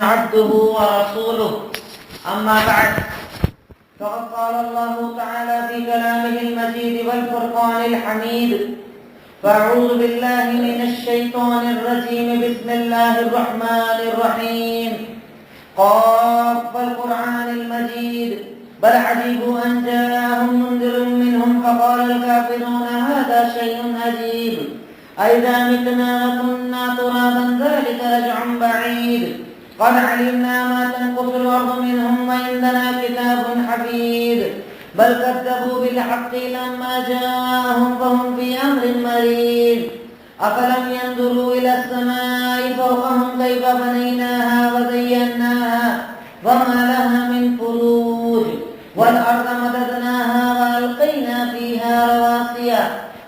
عبده ورسوله أما بعد فقد قال الله تعالى في كلامه المجيد والفرقان الحميد فأعوذ بالله من الشيطان الرجيم بسم الله الرحمن الرحيم قاف والقرآن المجيد بل عجبوا أن جاءهم منذر منهم فقال الكافرون هذا شيء عجيب أئذا متنا وكنا ترابا ذلك رجع بعيد قد علمنا ما تنقص الأرض منهم وعندنا كتاب حفيظ بل كذبوا بالحق لما جاءهم فهم في أمر مريض أفلم ينظروا إلى السماء فوقهم كيف بنيناها وزيناها وما لها من فروج والأرض مددناها وألقينا فيها رواسي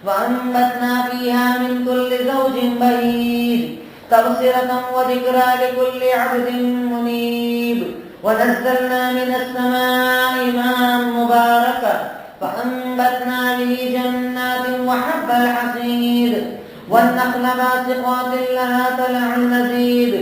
وأنبتنا فيها من كل زوج بهيج تبصرة وذكرى لكل عبد منيب ونزلنا من السماء ماء مباركا فأنبتنا به جنات وحب الحصيد والنخل باسقات لها طلع نضيد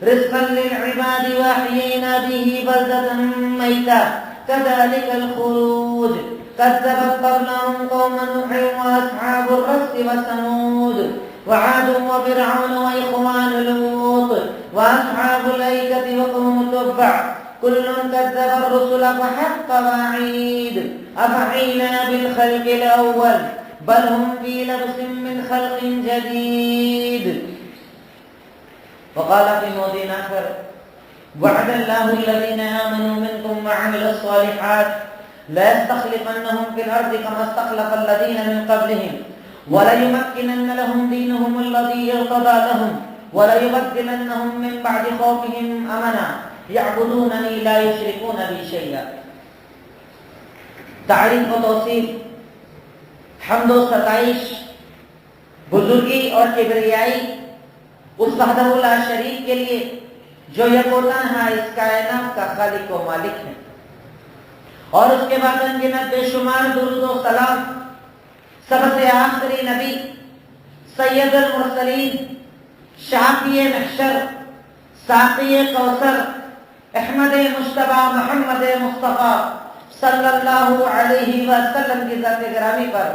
رزقا للعباد وأحيينا به بلدة ميتا كذلك الخروج كذبت قبلهم قوم نوح وأصحاب الرس وثمود وعاد وفرعون وإخوان لوط وأصحاب الأيكة وقوم تبع كل كذب الرسل فحق وعيد أفعينا بالخلق الأول بل هم في لبس من خلق جديد. وقال في موضع آخر وعد الله الذين آمنوا منكم وعملوا الصالحات لا يستخلفنهم في الأرض كما استخلف الذين من قبلهم وليمكنن لهم دينهم الذي ارتضى لهم وليبدلنهم من بعد خوفهم أمنا يعبدونني لا يشركون بي شيئا. تعریف و توصیف حمد و ستائش بزرگی اور کبریائی اس وحدہ لا شریک کے لیے جو یکوتا ہے اس کائنات کا خالق و مالک ہے، اور اس کے بعد انگنت بے شمار درود و سلام سب سے آخری نبی سید المرسلین شافی محشر ساقی کوثر احمد مجتبی محمد مصطفیٰ صلی اللہ علیہ وسلم کی ذات گرامی پر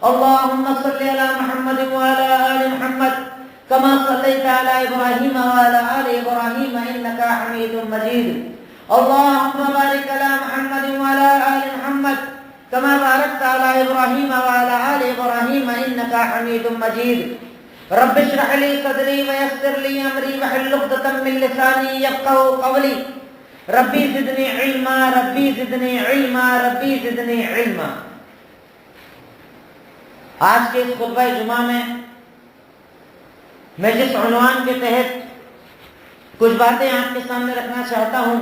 اللہم صلی علی محمد وعلی آل محمد کما صلیت علی ابراہیم وعلی آل ابراہیم انکا حمید مجید اللہم بارک علی محمد وعلی آل محمد كما باركت على إبراهيم وعلى آل إبراهيم إنك حميد مجيد رب اشرح لي صدري ويسر لي أمري واحلل عقدة من لساني يفقهوا قولي ربي زدني علما ربي زدني علما ربي زدني علما. آج کے اس خطبہ جمعہ میں جس عنوان کے تحت کچھ باتیں آپ کے سامنے رکھنا چاہتا ہوں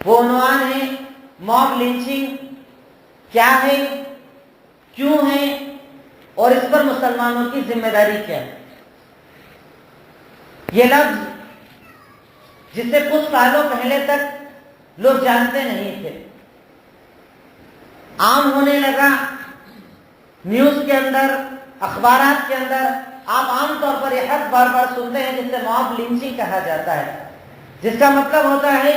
وہ عنوان ہے موب لنچنگ کیا ہے، کیوں ہے، اور اس پر مسلمانوں کی ذمہ داری کیا ہے. یہ لفظ جسے کچھ سالوں پہلے تک لوگ جانتے نہیں تھے، عام ہونے لگا. نیوز کے اندر، اخبارات کے اندر آپ عام طور پر یہ حرف بار بار سنتے ہیں جسے موب لنچنگ کہا جاتا ہے، جس کا مطلب ہوتا ہے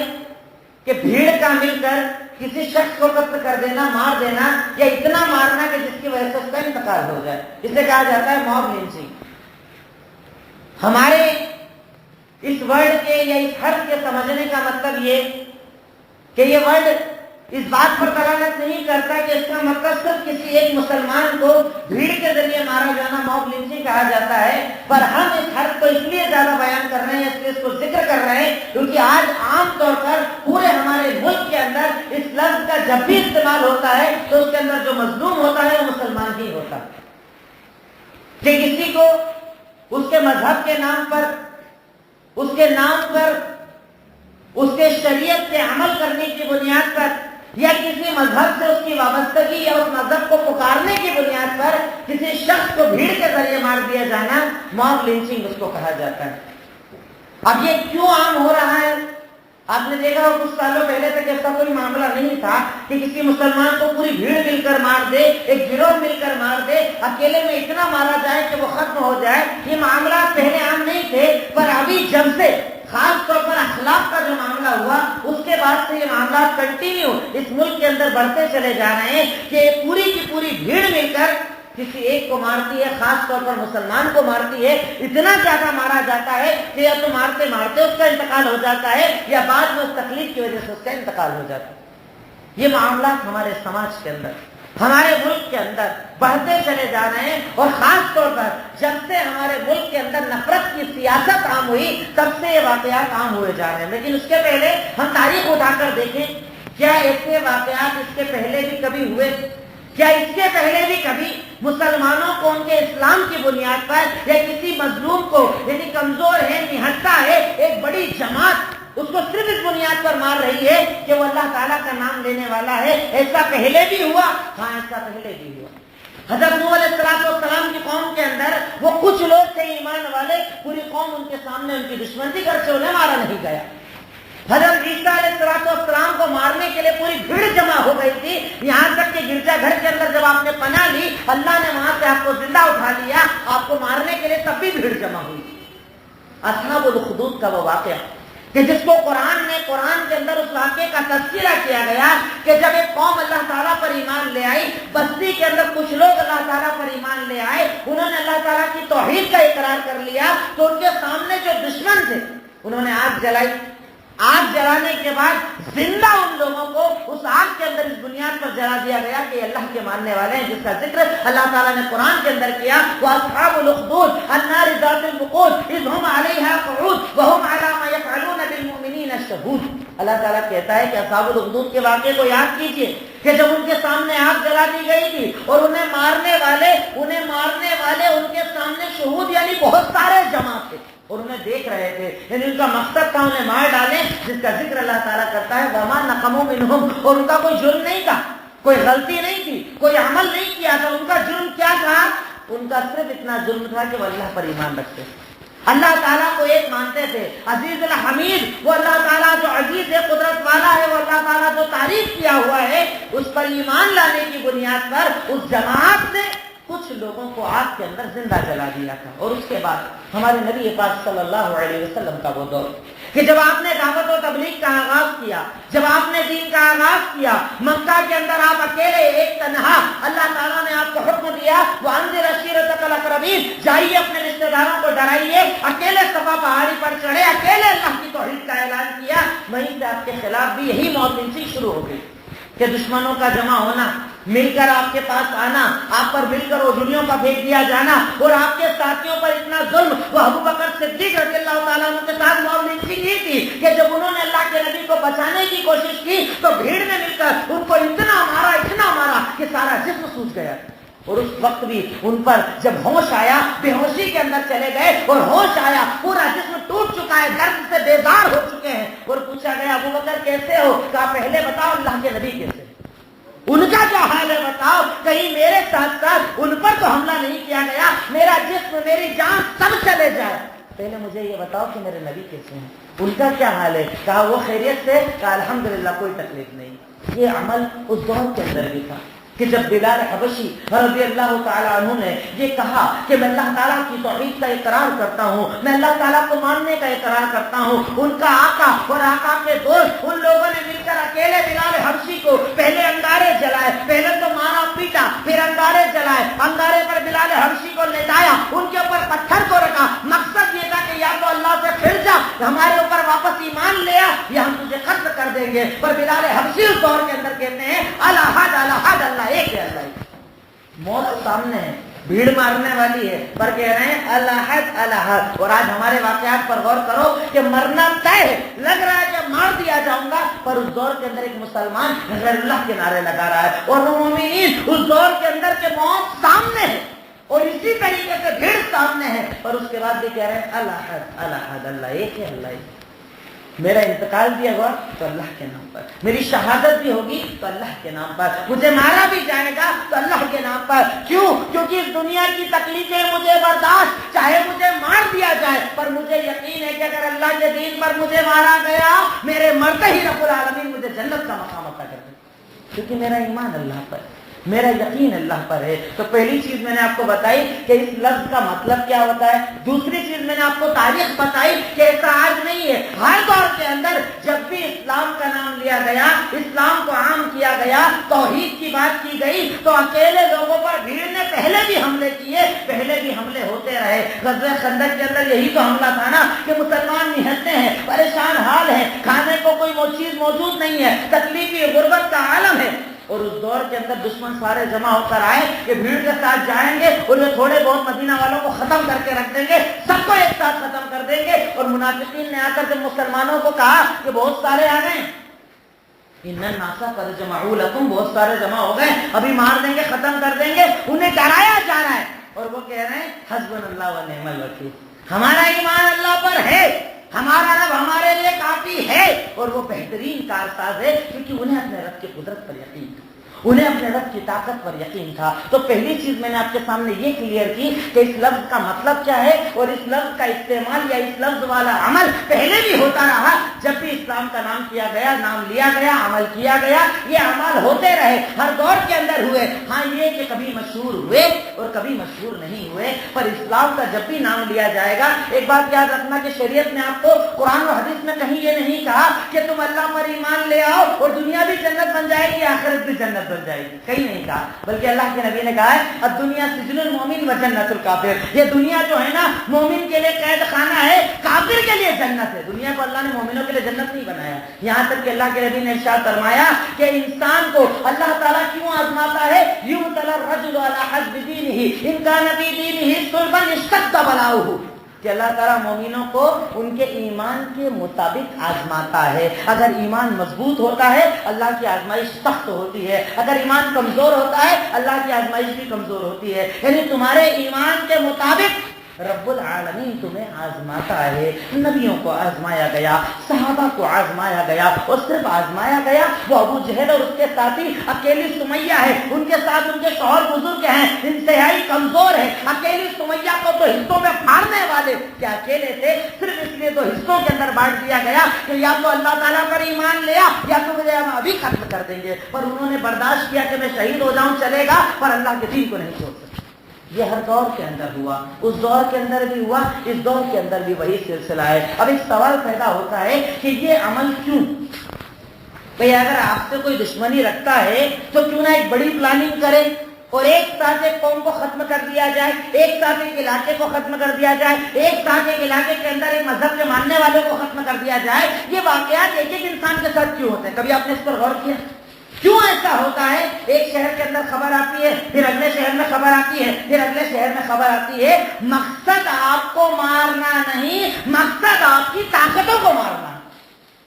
کہ بھیڑ کا مل کر کسی شخص کو قتل کر دینا، مار دینا، یا اتنا مارنا کہ جس کی وجہ سے اس کا انتقال ہو جائے. اسے کہا جاتا ہے موب لنچنگ. ہمارے اس ورڈ کے یا اس حرف کے سمجھنے کا مطلب یہ کہ یہ ورڈ اس بات پر دلالت نہیں کرتا کہ اس کا مطلب صرف کسی ایک مسلمان کو بھیڑ کے ذریعے مارا جانا موب لنچنگ کہا جاتا ہے، پر ہم اس حرف کو اس لیے زیادہ بیان کر رہے ہیں، اس لیے اس کو ذکر کر رہے ہیں کیونکہ آج عام طور پر پورے ہمارے ملک کے اندر اس لفظ کا جب بھی استعمال ہوتا ہے تو اس کے اندر جو مظلوم ہوتا ہے وہ مسلمان ہی ہوتا ہے. کہ کسی کو اس کے مذہب کے نام پر، اس کے نام پر، اس کے شریعت سے عمل کرنے کی بنیاد پر، یا کسی مذہب سے اس کی وابستگی یا اس مذہب کو پکارنے کی بنیاد پر کسی شخص کو بھیڑ کے ذریعے مار دیا جانا موب لنچنگ اس کو کہا جاتا ہے. اب یہ کیوں عام ہو رہا ہے؟ آپ نے دیکھا ہو کچھ سالوں پہلے تک ایسا کوئی معاملہ نہیں تھا کہ کسی مسلمان کو پوری بھیڑ مل کر مار دے، ایک گروہ مل کر مار دے، اکیلے میں اتنا مارا جائے کہ وہ ختم ہو جائے. یہ معاملات پہلے عام نہیں تھے، پر ابھی جب سے خاص طور پر اخلاق سے یہ معاملات کنٹینیو اس ملک کے اندر بڑھتے چلے جا رہے ہیں کہ پوری کی پوری بھیڑ مل کر کسی ایک کو مارتی ہے، خاص طور پر مسلمان کو مارتی ہے. اتنا زیادہ مارا جاتا ہے کہ یا تو مارتے مارتے اس کا انتقال ہو جاتا ہے یا بعد میں اس تکلیف کی وجہ سے اس کا انتقال ہو جاتا ہے. یہ معاملات ہمارے سماج کے اندر، ہمارے ملک کے اندر بڑھتے چلے جا رہے ہیں. اور خاص طور پر جب سے ہمارے ملک کے اندر نفرت کی سیاست عام ہوئی تب سے یہ واقعات عام ہوئے جا رہے ہیں. لیکن اس کے پہلے ہم تاریخ اٹھا کر دیکھیں، کیا ایسے واقعات اس کے پہلے بھی کبھی ہوئے؟ کیا اس کے پہلے بھی کبھی مسلمانوں کو ان کے اسلام کی بنیاد پر یا کسی مظلوم کو، یعنی کمزور ہے، نہٹا ہے، ایک بڑی جماعت اس کو صرف اس بنیاد پر مار رہی ہے کہ وہ اللہ تعالیٰ کا نام لینے والا ہے، ایسا پہلے بھی ہوا؟ ہاں، ایسا پہلے بھی ہوا. حضرت نوح علیہ السلام کی قوم کے اندر وہ کچھ لوگ تھے ایمان والے، پوری قوم ان کے سامنے ان کی دشمن تھی، گھر سے انہیں مارا نہیں گیا. حضرت عیسیٰ علیہ السلام کو مارنے کے لیے پوری بھیڑ جمع ہو گئی تھی، یہاں تک کہ گرجا گھر کے اندر جب آپ نے پناہ لی، اللہ نے وہاں سے آپ کو زندہ اٹھا لیا، آپ کو مارنے کے لیے تب بھی بھیڑ جمع ہوئی. اصحاب الخدود کا وہ واقعہ کہ جس کو قرآن کے اندر اس واقعے کا تذکرہ کیا گیا کہ جب ایک قوم اللہ تعالیٰ پر ایمان لے آئی، بستی کے اندر کچھ لوگ اللہ تعالیٰ پر ایمان لے آئے، انہوں نے اللہ تعالیٰ کی توحید کا اقرار کر لیا، تو ان کے سامنے جو دشمن تھے انہوں نے آگ جلائی. آگ جلانے کے بعد زندہ ان لوگوں کو اس آگ کے اندر اس بنیاد پر جلا دیا گیا کہ اللہ کے ماننے والے ہیں، جس کا ذکر اللہ تعالیٰ نے قرآن کے اندر کیا. وَأَصْحَابُ الْأُخْدُودِ النَّارِ ذَاتِ الْوَقُودِ إِذْ هُمْ عَلَيْهَا قُعُودٌ وَهُمْ عَلَىٰ مَا يَفْعَلُونَ بِالْمُؤْمِنِينَ شَهُودٌ. اللہ تعالیٰ کہتا ہے کہ اصحاب الأخدود کے واقعے کو یاد کیجئے کہ جب ان کے سامنے آگ جلا دی گئی تھی اور انہیں مارنے والے ان کے سامنے شہود یعنی بہت سارے جمع تھے اور انہیں دیکھ رہے تھے، یعنی ان کا مقصد تھا انہیں مار ڈالیں، جس کا ذکر اللہ تعالیٰ کرتا ہے وَمَا نَقَمُوا مِنْهُمْ. اور ان کا کوئی جرم نہیں تھا، کوئی غلطی نہیں تھی، کوئی عمل نہیں کیا تھا. ان کا جرم کیا تھا؟ ان کا صرف اتنا جرم تھا کہ وہ اللہ پر ایمان رکھتے، اللہ تعالیٰ کو ایک مانتے تھے. عزیز الحمید، وہ اللہ تعالیٰ جو عزیز ہے، قدرت والا ہے، وہ اللہ تعالیٰ جو تعریف کیا ہوا ہے، اس پر ایمان لانے کی بنیاد پر اس جماعت نے کچھ لوگوں کو آگ کے اندر زندہ جلا دیا تھا. اور اس کے بعد ہمارے نبی پاک صلی اللہ علیہ وسلم کا وہ دور کہ جب آپ نے دعوت و تبلیغ کا آغاز کیا، جب آپ نے دین کا آغاز کیا، مکہ کے اندر آپ اکیلے ایک تنہا، اللہ تعالیٰ نے آپ کو حکم دیا وَأَنذِرْ عَشِيرَتَكَ الْأَقْرَبِينَ، جائیے اپنے رشتہ داروں کو ڈرائیے. اکیلے صفا پہاڑی پر چڑھے، اکیلے اللہ کی توحید کا اعلان کیا. وہیں سے آپ کے خلاف بھی یہی موت شروع ہو گئی کہ دشمنوں کا جمع ہونا، مل کر آپ کے پاس آنا، آپ پر مل کر اوجھلیوں کا پھینک دیا جانا، اور آپ کے ساتھیوں پر اتنا ظلم. وہ ابو بکر صدیق رضی اللہ تعالیٰ عنہ کے ساتھ معاملے یہ تھی کہ جب انہوں نے اللہ کے نبی کو بچانے کی کوشش کی تو بھیڑ میں مل کر ان کو اتنا مارا کہ سارا جسم سوج گیا. اور اس وقت بھی ان پر جب ہوش آیا، بے ہوشی کے اندر چلے گئے، اور ہوش آیا، پورا جسم ٹوٹ چکا ہے، درد سے بیزار ہو چکے ہیں. اور پوچھا گیا ابو بکر کیسے ہو؟ کہا پہلے بتاؤ اللہ کے نبی کیسے، ان کا کیا حال ہے بتاؤ، کہیں میرے ساتھ ساتھ ان پر تو حملہ نہیں کیا گیا، میرا جسم میری جان سب چلے جائے. پہلے مجھے یہ بتاؤ کہ میرے نبی کیسے ہیں، ان کا کیا حال ہے؟ کہا وہ خیریت سے. کہا الحمدللہ کوئی تکلیف نہیں. یہ عمل اس دور کے اندر بھی تھا کہ جب بلال حبشی رضی اللہ تعالیٰ عنہ نے یہ کہا کہ میں اللہ تعالیٰ کی توحید کا اقرار کرتا ہوں، میں اللہ تعالیٰ کو ماننے کا اقرار کرتا ہوں، ان کا آقا اور آقا کے دوست ان لوگوں نے مل کر اکیلے بلال حبشی کو پہلے انگارے جلائے، پہلے تو مارا پیٹا، پھر انگارے جلائے، انگارے پر بلال حبشی کو لٹایا، ان کے اوپر پتھر کو رکھا. مقصد یہ تھا کہ یا تو اللہ سے پھر جا، ہمارے اوپر واپس ایمان لیا، یا ہم تجھے قتل کر دیں گے. پر بلال حبشی اس دور کے اندر کہتے ہیں الہد الہد، اللہ ایک ہے، اللہ. موت سامنے ہے، بھیڑ مارنے والی ہے، پر کہہ رہے ہیں الہد الہد. اور آج ہمارے واقعات پر غور کرو کہ مرنا طے ہے، لگ رہا ہے کہ مار دیا جاؤں گا، پر اس دور کے اندر ایک مسلمان غیر اللہ کے نعرے لگا رہا ہے، اور وہ مومنین اس دور کے اندر کے موت سامنے ہے، اور اسی طریقے سے بھیڑ سامنے ہے، پر اس کے بعد بھی کہہ رہے ہیں الہد الہد، اللہ ایک ہے، اللہ ایک. میرا انتقال بھی ہوگا تو اللہ کے نام پر، میری شہادت بھی ہوگی تو اللہ کے نام پر، مجھے مارا بھی جائے گا تو اللہ کے نام پر. کیوں؟ کیونکہ اس دنیا کی تکلیفیں مجھے برداشت، چاہے مجھے مار دیا جائے، پر مجھے یقین ہے کہ اگر اللہ کے دین پر مجھے مارا گیا، میرے مرتے ہی رب العالمین مجھے جنت کا مقام عطا کر دے، کیونکہ میرا ایمان اللہ پر. میرا یقین اللہ پر ہے. تو پہلی چیز میں نے آپ کو بتائی کہ اس لفظ کا مطلب کیا ہوتا ہے. دوسری چیز میں نے آپ کو تاریخ بتائی کہ ایسا آج نہیں ہے، ہر دور کے اندر جب بھی اسلام کا نام لیا گیا، اسلام کو عام کیا گیا، توحید کی بات کی گئی، تو اکیلے لوگوں پر بھیڑ نے پہلے بھی حملے کیے، پہلے بھی حملے ہوتے رہے. غزوہ خندق کے اندر یہی تو حملہ تھا نا کہ مسلمان نہتے ہیں، پریشان حال ہیں، کھانے کو کوئی وہ چیز موجود نہیں ہے، تکلیفی غربت کا عالم ہے، اور اس دور کے اندر دشمن سارے جمع ہو کر آئے کہ بھیڑ کے ساتھ جائیں گے اور یہ تھوڑے بہت مدینہ والوں کو ختم کر کے رکھ دیں گے، سب کو ایک ساتھ ختم کر دیں گے. اور منافقین نے آ کر جب مسلمانوں کو کہا کہ بہت سارے آ گئے، ان الناس قد جمعوا لكم، بہت سارے جمع ہو گئے، ابھی مار دیں گے، ختم کر دیں گے، انہیں ڈرایا جا رہا ہے. اور وہ کہہ رہے ہیں حسبنا اللہ ونعم الوکیل، ہمارا ایمان اللہ پر ہے، ہمارا رب ہمارے لیے کافی ہے. اور وہ بہترین کارساز ہے کیونکہ انہیں اپنے رب کی قدرت پر یقین تھا، انہیں اپنے رب کی طاقت پر یقین تھا. تو پہلی چیز میں نے آپ کے سامنے یہ کلیئر کی کہ اس لفظ کا مطلب کیا ہے، اور اس لفظ کا استعمال یا اس لفظ والا عمل پہلے بھی ہوتا رہا. جب بھی اسلام کا نام کیا گیا، نام لیا گیا، عمل کیا گیا، یہ عمل ہوتے رہے، ہر دور کے اندر ہوئے. ہاں یہ کہ کبھی مشہور ہوئے اور کبھی مشہور نہیں ہوئے، پر اسلام کا جب بھی نام لیا جائے گا، ایک بات یاد رکھنا کہ شریعت نے آپ کو قرآن و حدیث میں کہیں یہ نہیں کہا کہ تم اللہ پر ایمان لے آؤ اور دنیا بھی جنت بن جائے گی، آخرت بھی جنت بن جائے گی، کہیں نہیں کہا. بلکہ اللہ کے نبی نے کہا ہے الدنیا سجن المومن و جنت الکافر، یہ دنیا جو ہے نا مومن کے لیے قید خانہ ہے، کافر کے لیے جنت ہے. دنیا کو اللہ نے مومنوں کے لیے جنت نہیں بنایا. یہاں تک کہ اللہ کے نبی نے ارشاد فرمایا کہ انسان کو اللہ تعالیٰ کیوں آزماتا ہے، یبتلی الرجل علی حسب دینہ ان کان فی دینہ صلبا اشتد بلاؤہ، کہ اللہ تعالیٰ مومنوں کو ان کے ایمان کے مطابق آزماتا ہے. اگر ایمان مضبوط ہوتا ہے اللہ کی آزمائش سخت ہوتی ہے، اگر ایمان کمزور ہوتا ہے اللہ کی آزمائش بھی کمزور ہوتی ہے. یعنی تمہارے ایمان کے مطابق رب العالمین تمہیں آزماتا ہے. نبیوں کو آزمایا گیا، صحابہ کو آزمایا گیا، اور صرف آزمایا گیا وہ ابو جہل اور اس کے ساتھی اکیلی سمیہ ہے، ان کے ساتھ ان کے شوہر بزرگ ہیں، انتہائی کمزور ہے. اکیلی سمیہ کو تو حصوں میں پھاڑنے والے کیا اکیلے تھے، صرف اس لیے تو حصوں کے اندر بانٹ دیا گیا کہ یا تو اللہ تعالیٰ پر ایمان لیا یا تو مجھے ہم ابھی قتل کر دیں گے. پر انہوں نے برداشت کیا کہ میں شہید ہو جاؤں چلے گا، پر اللہ کے دین کو نہیں چھوڑ سکتے. یہ ہر دور کے اندر ہوا، اس دور کے اندر بھی ہوا، اس دور کے اندر بھی وہی سلسلہ ہے. اب ایک سوال پیدا ہوتا ہے کہ یہ عمل کیوں؟ بھئی اگر آپ سے کوئی دشمنی رکھتا ہے تو کیوں نہ ایک بڑی پلاننگ کرے اور ایک ساتھ ایک قوم کو ختم کر دیا جائے، ایک ساتھ ایک علاقے کو ختم کر دیا جائے، ایک ساتھ ایک علاقے کے اندر ایک مذہب کے ماننے والوں کو ختم کر دیا جائے. یہ واقعات ایک ایک انسان کے ساتھ کیوں ہوتے ہیں؟ کبھی آپ نے اس پر غور کیا؟ کیوں ایسا ہوتا ہے؟ ایک شہر کے اندر خبر آتی ہے، پھر اگلے شہر میں خبر آتی ہے، پھر اگلے شہر میں خبر آتی ہے. مقصد آپ کو مارنا نہیں، مقصد آپ کی طاقتوں کو مارنا ہے،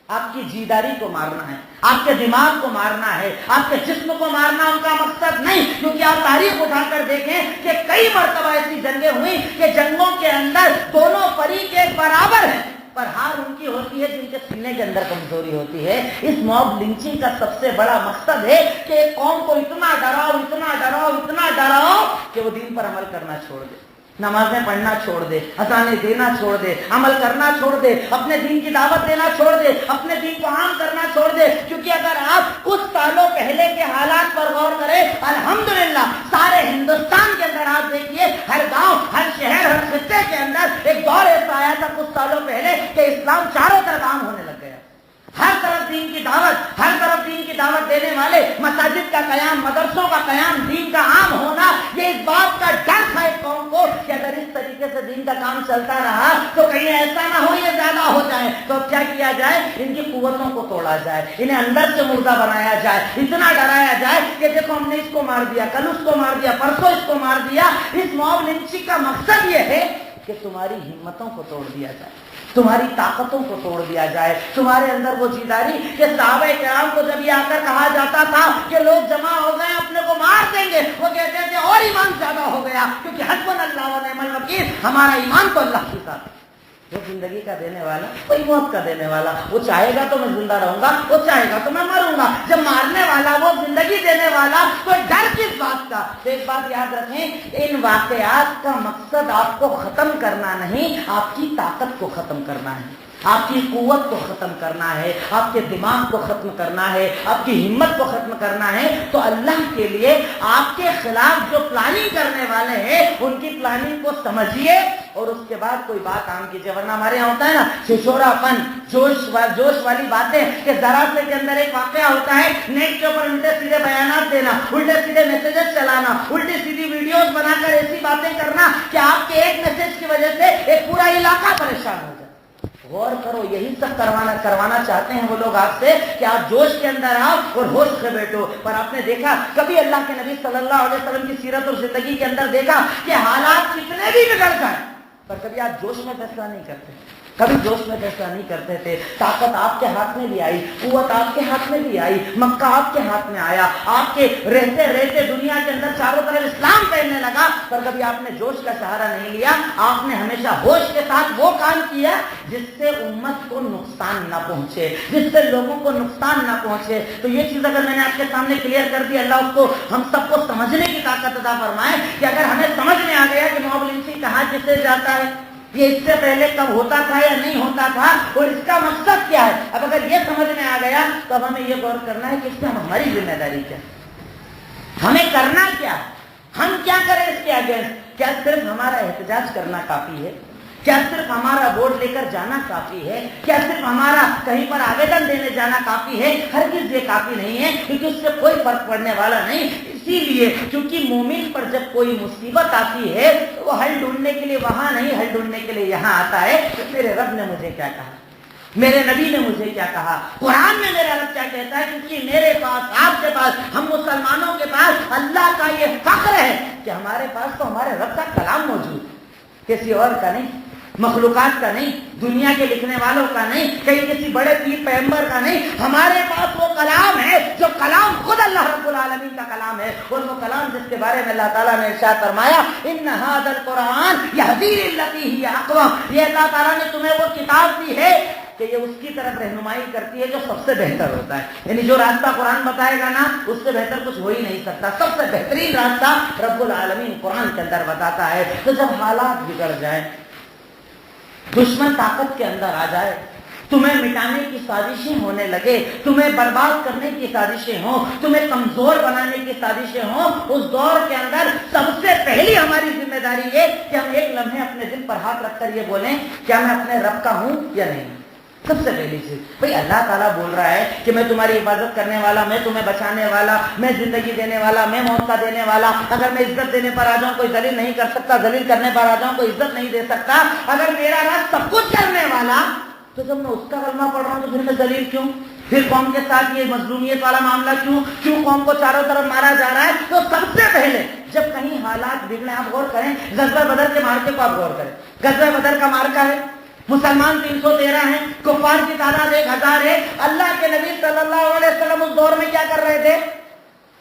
آپ کی جیداری کو مارنا ہے، آپ کے دماغ کو مارنا ہے، آپ کے جسم کو مارنا ان کا مقصد نہیں. کیونکہ آپ تاریخ اٹھا کر دیکھیں کہ کئی مرتبہ ایسی جنگیں ہوئی کہ جنگوں کے اندر دونوں فریق ایک برابر ہیں، پر ہار ان کی ہوتی ہے جن کے سینے کے اندر کمزوری ہوتی ہے. اس موب لنچنگ کا سب سے بڑا مقصد ہے کہ ایک قوم کو اتنا ڈراؤ، اتنا ڈراؤ، اتنا ڈراؤ کہ وہ دین پر عمل کرنا چھوڑ دے، نمازیں پڑھنا چھوڑ دے، اذانیں دینا چھوڑ دے، عمل کرنا چھوڑ دے، اپنے دین کی دعوت دینا چھوڑ دے، اپنے دین کو عام کرنا چھوڑ دے. کیونکہ اگر آپ کچھ سالوں پہلے کے حالات پر غور کریں، الحمدللہ سارے ہندوستان کے اندر آپ دیکھیے ہر گاؤں، ہر شہر، ہر خطے کے اندر ایک دور ایسا آیا تھا کچھ سالوں پہلے کہ اسلام چاروں طرف عام ہونے لگ گیا. ہر طرف دین کی دعوت، ہر طرف دین کی دعوت دینے والے، مساجد کا قیام، مدرسوں کا قیام، دین کا عام ہونا. یہ اس بات کا ڈر تھا ایک قوم کو کہ اگر اس طریقے سے دین کا کام چلتا رہا تو کہیں ایسا نہ ہو یہ زیادہ ہو جائے. تو اب کیا کیا جائے؟ ان کی قوتوں کو توڑا جائے، انہیں اندر سے مردہ بنایا جائے، اتنا ڈرایا جائے کہ دیکھو ہم نے اس کو مار دیا، کل اس کو مار دیا، پرسوں اس کو مار دیا. اس موب لنچنگ کا مقصد یہ ہے کہ تمہاری ہمتوں کو توڑ دیا جائے، تمہاری طاقتوں کو توڑ دیا جائے، تمہارے اندر وہ جیداری کہ صحابہ کرام کو جب یہ آ کر کہا جاتا تھا کہ لوگ جمع ہو گئے اپنے کو مار دیں گے، وہ کہتے تھے اور ایمان زیادہ ہو گیا، کیونکہ حسبنا اللہ و نعم الوکیل، ہمارا ایمان تو اللہ کے ساتھ. وہ زندگی کا دینے والا، کوئی موت کا دینے والا، وہ چاہے گا تو میں زندہ رہوں گا، وہ چاہے گا تو میں مروں گا. جب مارنے والا وہ زندگی دینے والا تو ڈر کس بات کا؟ تو ایک بات یاد رکھیں، ان واقعات کا مقصد آپ کو ختم کرنا نہیں، آپ کی طاقت کو ختم کرنا ہے. آپ کی قوت کو ختم کرنا ہے، آپ کے دماغ کو ختم کرنا ہے، آپ کی ہمت کو ختم کرنا ہے، تو اللہ کے لیے آپ کے خلاف جو پلاننگ کرنے والے ہیں ان کی پلاننگ کو سمجھیے اور اس کے بعد کوئی بات عام کیجیے. ورنہ ہمارے یہاں ہوتا ہے نا چھچورا پن، جوش والی باتیں کہ ذرا سے کے اندر ایک واقعہ ہوتا ہے، نیٹ کے اوپر الٹے سیدھے بیانات دینا، الٹے سیدھے میسجز چلانا، الٹی سیدھی ویڈیوز بنا کر ایسی باتیں کرنا کہ آپ کے ایک میسج کی وجہ سے ایک پورا علاقہ پریشان ہو جائے. غور کرو، یہی سب کروانا چاہتے ہیں وہ لوگ آپ سے کہ آپ جوش کے اندر آؤ اور ہوش سے بیٹھو. پر آپ نے دیکھا کبھی اللہ کے نبی صلی اللہ علیہ وسلم کی سیرت اور زندگی کے اندر دیکھا کہ حالات کتنے بھی بگڑ جائیں پر کبھی آپ جوش میں فیصلہ نہیں کرتے، کبھی جوش میں فیصلہ نہیں کرتے تھے. طاقت آپ کے ہاتھ میں بھی آئی، قوت آپ کے ہاتھ میں بھی آئی، مکہ آپ کے ہاتھ میں آیا، آپ کے رہتے رہتے دنیا کے اندر چاروں طرف اسلام پھیلنے لگا، پر کبھی آپ نے جوش کا سہارا نہیں لیا. آپ نے ہمیشہ ہوش کے ساتھ وہ کام کیا جس سے امت کو نقصان نہ پہنچے، جس سے لوگوں کو نقصان نہ پہنچے. تو یہ چیز اگر میں نے آپ کے سامنے کلیئر کر دی، اللہ اس کو ہم سب کو سمجھنے کی طاقت عطا فرمائے کہ اگر ہمیں سمجھ میں آ گیا کہ موب لنچنگ کہاں کسے جاتا ہے، یہ اس سے پہلے کب ہوتا تھا یا نہیں ہوتا تھا اور اس کا مقصد کیا ہے، اب اگر یہ سمجھ میں آ گیا تو اب ہمیں یہ غور کرنا ہے کہ اس میں ہماری ذمہ داری کیا ہے، ہمیں کرنا کیا ہے، ہم کیا کریں اس کے اگینسٹ. کیا صرف ہمارا احتجاج کرنا کافی ہے؟ کیا صرف ہمارا ووٹ لے کر جانا کافی ہے؟ کیا صرف ہمارا کہیں پر آویدن دینے جانا کافی ہے؟ ہرگز یہ کافی نہیں ہے، کیونکہ اس سے کوئی فرق پڑنے والا نہیں. اسی لیے کیونکہ مومن پر جب کوئی مصیبت آتی ہے تو وہ حل ڈھونڈنے کے لیے وہاں نہیں، حل ڈھونڈنے کے لیے یہاں آتا ہے کہ میرے رب نے مجھے کیا کہا، میرے نبی نے مجھے کیا کہا، قرآن میں میرا رب کیا کہتا ہے. کیونکہ میرے پاس، آپ کے پاس، ہم مسلمانوں کے پاس اللہ کا یہ فخر ہے کہ ہمارے پاس تو ہمارے رب کا کلام موجود ہے، کسی اور کا نہیں، مخلوقات کا نہیں، دنیا کے لکھنے والوں کا نہیں، کہیں کسی بڑے پیر پیغمبر کا نہیں. ہمارے پاس وہ کلام ہے جو کلام خود اللہ رب العالمین کا کلام ہے. اور وہ کلام جس کے بارے میں اللہ تعالیٰ نے ارشاد فرمایا ان ھذا القرآن یہدی للتی ہی اقوم، یہ اللہ تعالیٰ نے تمہیں وہ کتاب دی ہے کہ یہ اس کی طرف رہنمائی کرتی ہے جو سب سے بہتر ہوتا ہے. یعنی جو راستہ قرآن بتائے گا نا اس سے بہتر کچھ ہو ہی نہیں سکتا. سب سے بہترین راستہ رب العالمین قرآن کے اندر بتاتا ہے. تو جب حالات بگڑ جائیں، دشمن طاقت کے اندر آ جائے، تمہیں مٹانے کی سازشیں ہونے لگے، تمہیں برباد کرنے کی سازشیں ہوں، تمہیں کمزور بنانے کی سازشیں ہوں، اس دور کے اندر سب سے پہلی ہماری ذمہ داری یہ کہ ہم ایک لمحے اپنے دل پر ہاتھ رکھ کر یہ بولیں کیا میں اپنے رب کا ہوں یا نہیں. سب سے پہلی چیز بھائی اللہ تعالیٰ بول رہا ہے کہ میں تمہاری حفاظت کرنے والا، میں تمہیں بچانے والا، میں زندگی دینے والا، میں موت کا دینے والا. اگر میں عزت دینے پر آ جاؤں کوئی ذلیل نہیں کر سکتا، ذلیل کرنے پر آ جاؤں کوئی عزت نہیں دے سکتا. اگر میرا رب سب کچھ کرنے والا تو جب میں اس کا کلمہ پڑھ رہا ہوں تو پھر میں ذلیل کیوں؟ پھر قوم کے ساتھ یہ مظلومیت والا معاملہ کیوں قوم کو چاروں طرف مارا جا رہا ہے؟ تو سب سے پہلے جب کہیں حالات بگڑے، آپ غور کریں غزوہ بدر کے مارکے کو، آپ غور کریں غزوہ بدر کا مارکا ہے، مسلمان 313 ہیں، کفار کی تعداد 1000 ہے. اللہ کے نبی صلی اللہ علیہ وسلم اس دور میں کیا کر رہے تھے؟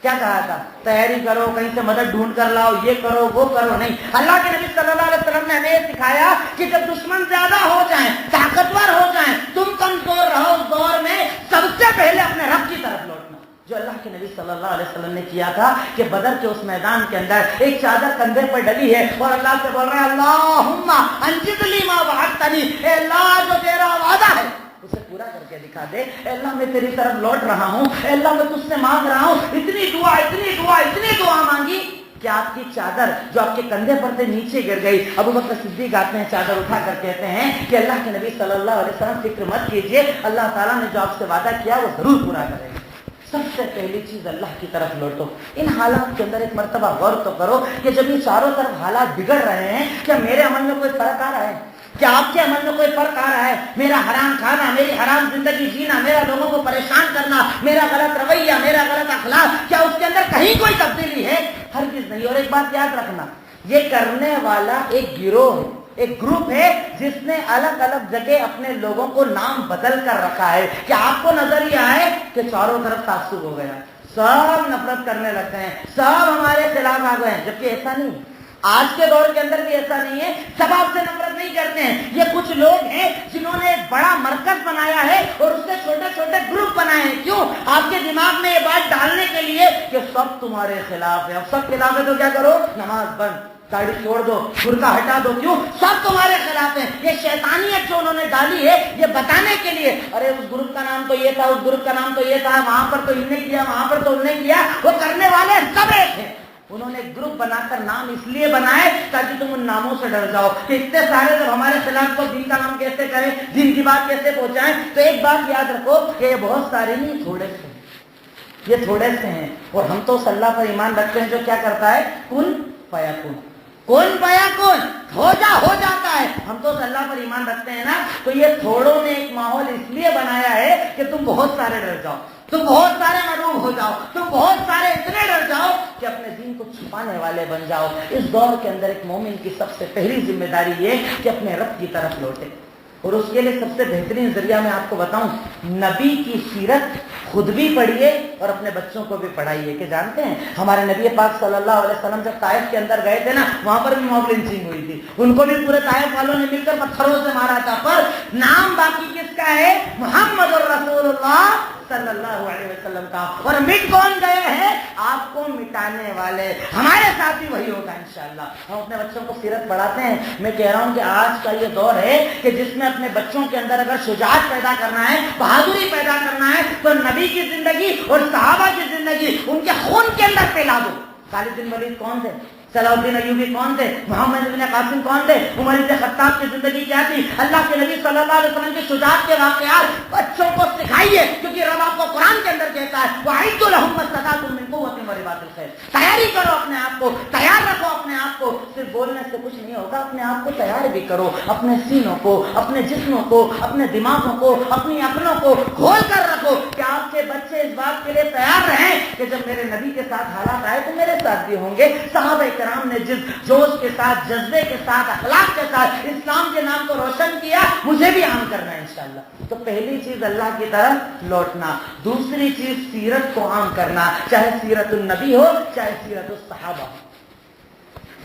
کیا کہا تھا؟ تیاری کرو، کہیں سے مدد ڈھونڈ کر لاؤ، یہ کرو وہ کرو. نہیں، اللہ کے نبی صلی اللہ علیہ وسلم نے ہمیں یہ سکھایا کہ جب دشمن زیادہ ہو جائیں، طاقتور ہو جائیں، تم کمزور رہو، اس دور میں سب سے پہلے اپنے رب کی طرف لوٹنا. جو اللہ کے نبی صلی اللہ علیہ وسلم نے کیا تھا کہ بدر کے اس میدان کے اندر ایک چادر کندھے پر ڈلی ہے اور اللہ سے بول رہے ہیں اللہم انجز لی ما وعدتنی، اے اللہ جو تیرا وعدہ ہے اسے پورا کر کے دکھا دے. اے اللہ میں تیری طرف لوٹ رہا ہوں، اے اللہ میں تجھ سے مانگ رہا ہوں. اتنی دعا مانگی کہ آپ کی چادر جو آپ کے کندھے پر سے نیچے گر گئی. ابو بکر صدیق آتے ہیں چادر اٹھا کر کہتے ہیں کہ اللہ کے نبی صلی اللہ علیہ وسلم فکر مت کیجیے، اللہ تعالیٰ نے جو آپ سے وعدہ کیا وہ ضرور پورا کرے گا. سب سے پہلی چیز اللہ کی طرف لوٹو. ان حالات کے اندر ایک مرتبہ غور تو کرو کہ جب یہ چاروں طرف حالات بگڑ رہے ہیں کیا میرے عمل میں کوئی فرق آ رہا ہے؟ کیا آپ کے عمل میں کوئی فرق آ رہا ہے؟ میرا حرام کھانا، میری حرام زندگی جینا، میرا لوگوں کو پریشان کرنا، میرا غلط رویہ، میرا غلط اخلاق، کیا اس کے اندر کہیں کوئی تبدیلی ہے؟ ہرگز نہیں. اور ایک بات یاد رکھنا، یہ کرنے والا ایک گروہ ہے، ایک گروپ ہے جس نے الگ الگ جگہ اپنے لوگوں کو نام بدل کر رکھا ہے کہ آپ کو نظر ہی آئے کہ چاروں طرف تعصب ہو گیا، سب نفرت کرنے لگ گئے ہیں، سب ہمارے خلاف آ گئے ہیں. جبکہ ایسا نہیں، آج کے دور کے اندر بھی ایسا نہیں ہے. سب آپ سے نفرت نہیں کرتے ہیں. یہ کچھ لوگ ہیں جنہوں نے ایک بڑا مرکز بنایا ہے اور اس سے چھوٹے چھوٹے گروپ بنائے ہیں. کیوں؟ آپ کے دماغ میں یہ بات ڈالنے کے لیے کہ سب تمہارے خلاف ہے. اب سب خلاف ہے تو کیا کرو؟ نماز بند. داڑھی چھوڑ دو، برقع ہٹا دو، کیوں؟ سب تمہارے خلاف ہیں. یہ شیطانیت جو انہوں نے ڈالی ہے یہ بتانے کے لیے، ارے اس گروپ کا نام تو یہ تھا، اس گروپ کا نام تو یہ تھا، وہاں پر تو ان نے کیا، وہاں پر تو انہوں نے کیا. وہ کرنے والے سب ایک ہیں. انہوں نے گروپ بنا کر نام اس لیے بنائے تاکہ تم ان ناموں سے ڈر جاؤ کہ اتنے سارے جب ہمارے خلاف کو دین کا نام کیسے کریں، دین کی بات کیسے پہنچائیں. تو ایک بات یاد رکھو کہ یہ بہت سارے نہیں، تھوڑے سے، یہ تھوڑے سے ہیں. اور ہم تو صلی اللہ پر ایمان رکھتے ہیں جو کیا کرتا ہے، کن فیکون، کن فیکون، ہو جاتا ہے. ہم تو اللہ پر ایمان رکھتے ہیں نا. تو یہ تھوڑوں نے ایک ماحول اس لیے بنایا ہے کہ تم بہت سارے ڈر جاؤ، تم بہت سارے مغلوب ہو جاؤ، تم بہت سارے اتنے ڈر جاؤ کہ اپنے دین کو چھپانے والے بن جاؤ. اس دور کے اندر ایک مومن کی سب سے پہلی ذمہ داری یہ کہ اپنے رب کی طرف لوٹے. اور اس کے لیے سب سے بہترین ذریعہ میں آپ کو بتاؤں، نبی کی سیرت خود بھی پڑھیے اور اپنے بچوں کو بھی پڑھائیے. کہ جانتے ہیں ہمارے نبی پاک صلی اللہ علیہ وسلم جب طائف کے اندر گئے تھے نا، وہاں پر بھی موب لنچنگ ہوئی تھی. ان کو بھی پورے طائف والوں نے مل کر پتھروں سے مارا تھا. پر نام باقی کس کا ہے؟ محمد الرسول اللہ صلی اللہ علیہ وسلم کا. اور مٹ کون گئے ہیں؟ آپ کو مٹانے والے. ہمارے ساتھ بھی وہی ہوگا انشاءاللہ. ہم اپنے بچوں کو سیرت پڑھاتے ہیں. میں کہہ رہا ہوں کہ آج کا یہ دور ہے کہ جس میں اپنے بچوں کے اندر اگر شجاعت پیدا کرنا ہے، بہادری پیدا کرنا ہے، تو نبی کی زندگی اور صحابہ کی زندگی ان کے خون کے اندر پھیلا دو. خالد بن ولید کون تھے؟ صلاح الدین ایوبی کون تھے؟ محمد بن قاسم کون تھے؟ عمر بن خطاب کی زندگی کیا تھی؟ اللہ کے نبی صلی اللہ علیہ وسلم کی شجاعت کے واقعات بچوں کو سکھائیے. کیونکہ رب آپ کو قرآن کے اندر کہتا ہے وَأَعِدُّوا لَهُم مَّا اسْتَطَعْتُم مِّن قُوَّةٍ وَرِبَاطِ الْخَيْلِ. تیاری کرو اپنے آپ کو، تیار رکھو اپنے آپ کو. صرف بولنے سے کچھ نہیں ہوگا، اپنے آپ کو تیار بھی کرو. اپنے سینوں کو، اپنے جسموں کو، اپنے دماغوں کو، اپنی عقلوں کو کھول کر رکھو کہ آپ کے بچے اس بات کے لیے تیار رہیں کہ جب میرے نبی کے ساتھ حالات آئے تو میرے ساتھ بھی ہوں گے. صحابہ کرام نے جس جوش کے ساتھ، جذبے کے ساتھ، اخلاق کے ساتھ اسلام کے نام کو روشن کیا، مجھے بھی عام کرنا ہے انشاءاللہ. تو پہلی چیز اللہ کی طرف لوٹنا. دوسری چیز سیرت کو عام کرنا، چاہے سیرت النبی ہو چاہے سیرت الصحابہ ہو.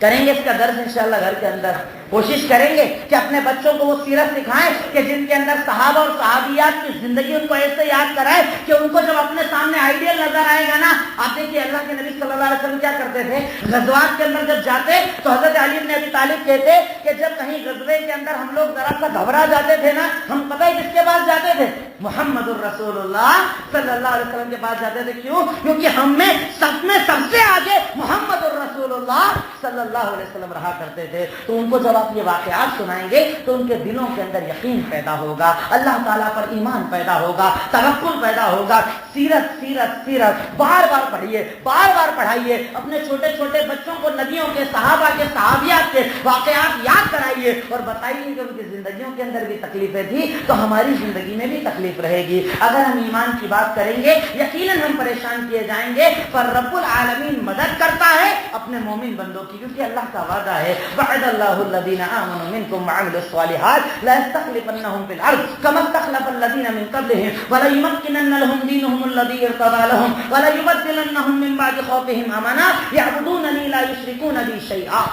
کریں گے اس کا درس انشاءاللہ گھر کے اندر. کوشش کریں گے کہ اپنے بچوں کو وہ سیرت سکھائیں کہ جن کے اندر صحابہ اور صحابیات کی زندگی ان کو ایسے یاد کرائے کہ ان کو جب اپنے سامنے آئیڈیل نظر آئے گا نا. آپ دیکھیے اللہ کے نبی صلی اللہ علیہ وسلم کیا کرتے تھے؟ غزوات کے اندر جب جاتے تو حضرت علی بن ابی طالب کہتے کہ جب کہیں غزوے کے اندر ہم لوگ ذرا سا گھبرا جاتے تھے نا، ہم پتہ ہے کس کے پاس جاتے تھے؟ محمد الرسول اللہ صلی اللہ علیہ وسلم کے پاس جاتے تھے. کیوں؟ کیونکہ ہم میں سب سے آگے محمد الرسول اللہ صلی اللہ علیہ وسلم رہا کرتے تھے. تو ان کو جب آپ یہ واقعات سنائیں گے تو ان کے دلوں کے اندر یقین پیدا ہوگا، اللہ تعالیٰ پر ایمان پیدا ہوگا، توکل پیدا ہوگا. سیرت سیرت سیرت بار بار پڑھیے، بار بار پڑھائیے. اپنے چھوٹے چھوٹے بچوں کو نبیوں کے، صحابہ کے، صحابیات کے واقعات یاد کرائیے اور بتائیے کہ ان کی زندگیوں کے اندر بھی تکلیفیں تھیں تو ہماری زندگی میں بھی تکلیف رہے گی. اگر ہم ایمان کی بات کریں گے یقیناً ہم پریشان کیے جائیں گے، پر رب العالمین مدد کرتا ہے اپنے مومن بندوں کی. کیونکہ اللہ کا وعدہ ہے وعد اللہ الذین آمنوا منکم وعملوا الصالحات لا يستخلفنهم في الارض كما استخلف الذین من قبلهم وليمكنن لهم دینهم الذی ارتضى لهم وليبدلنهم من بعد خوفهم امنا يعبدونني لا يشركون بي شيئا.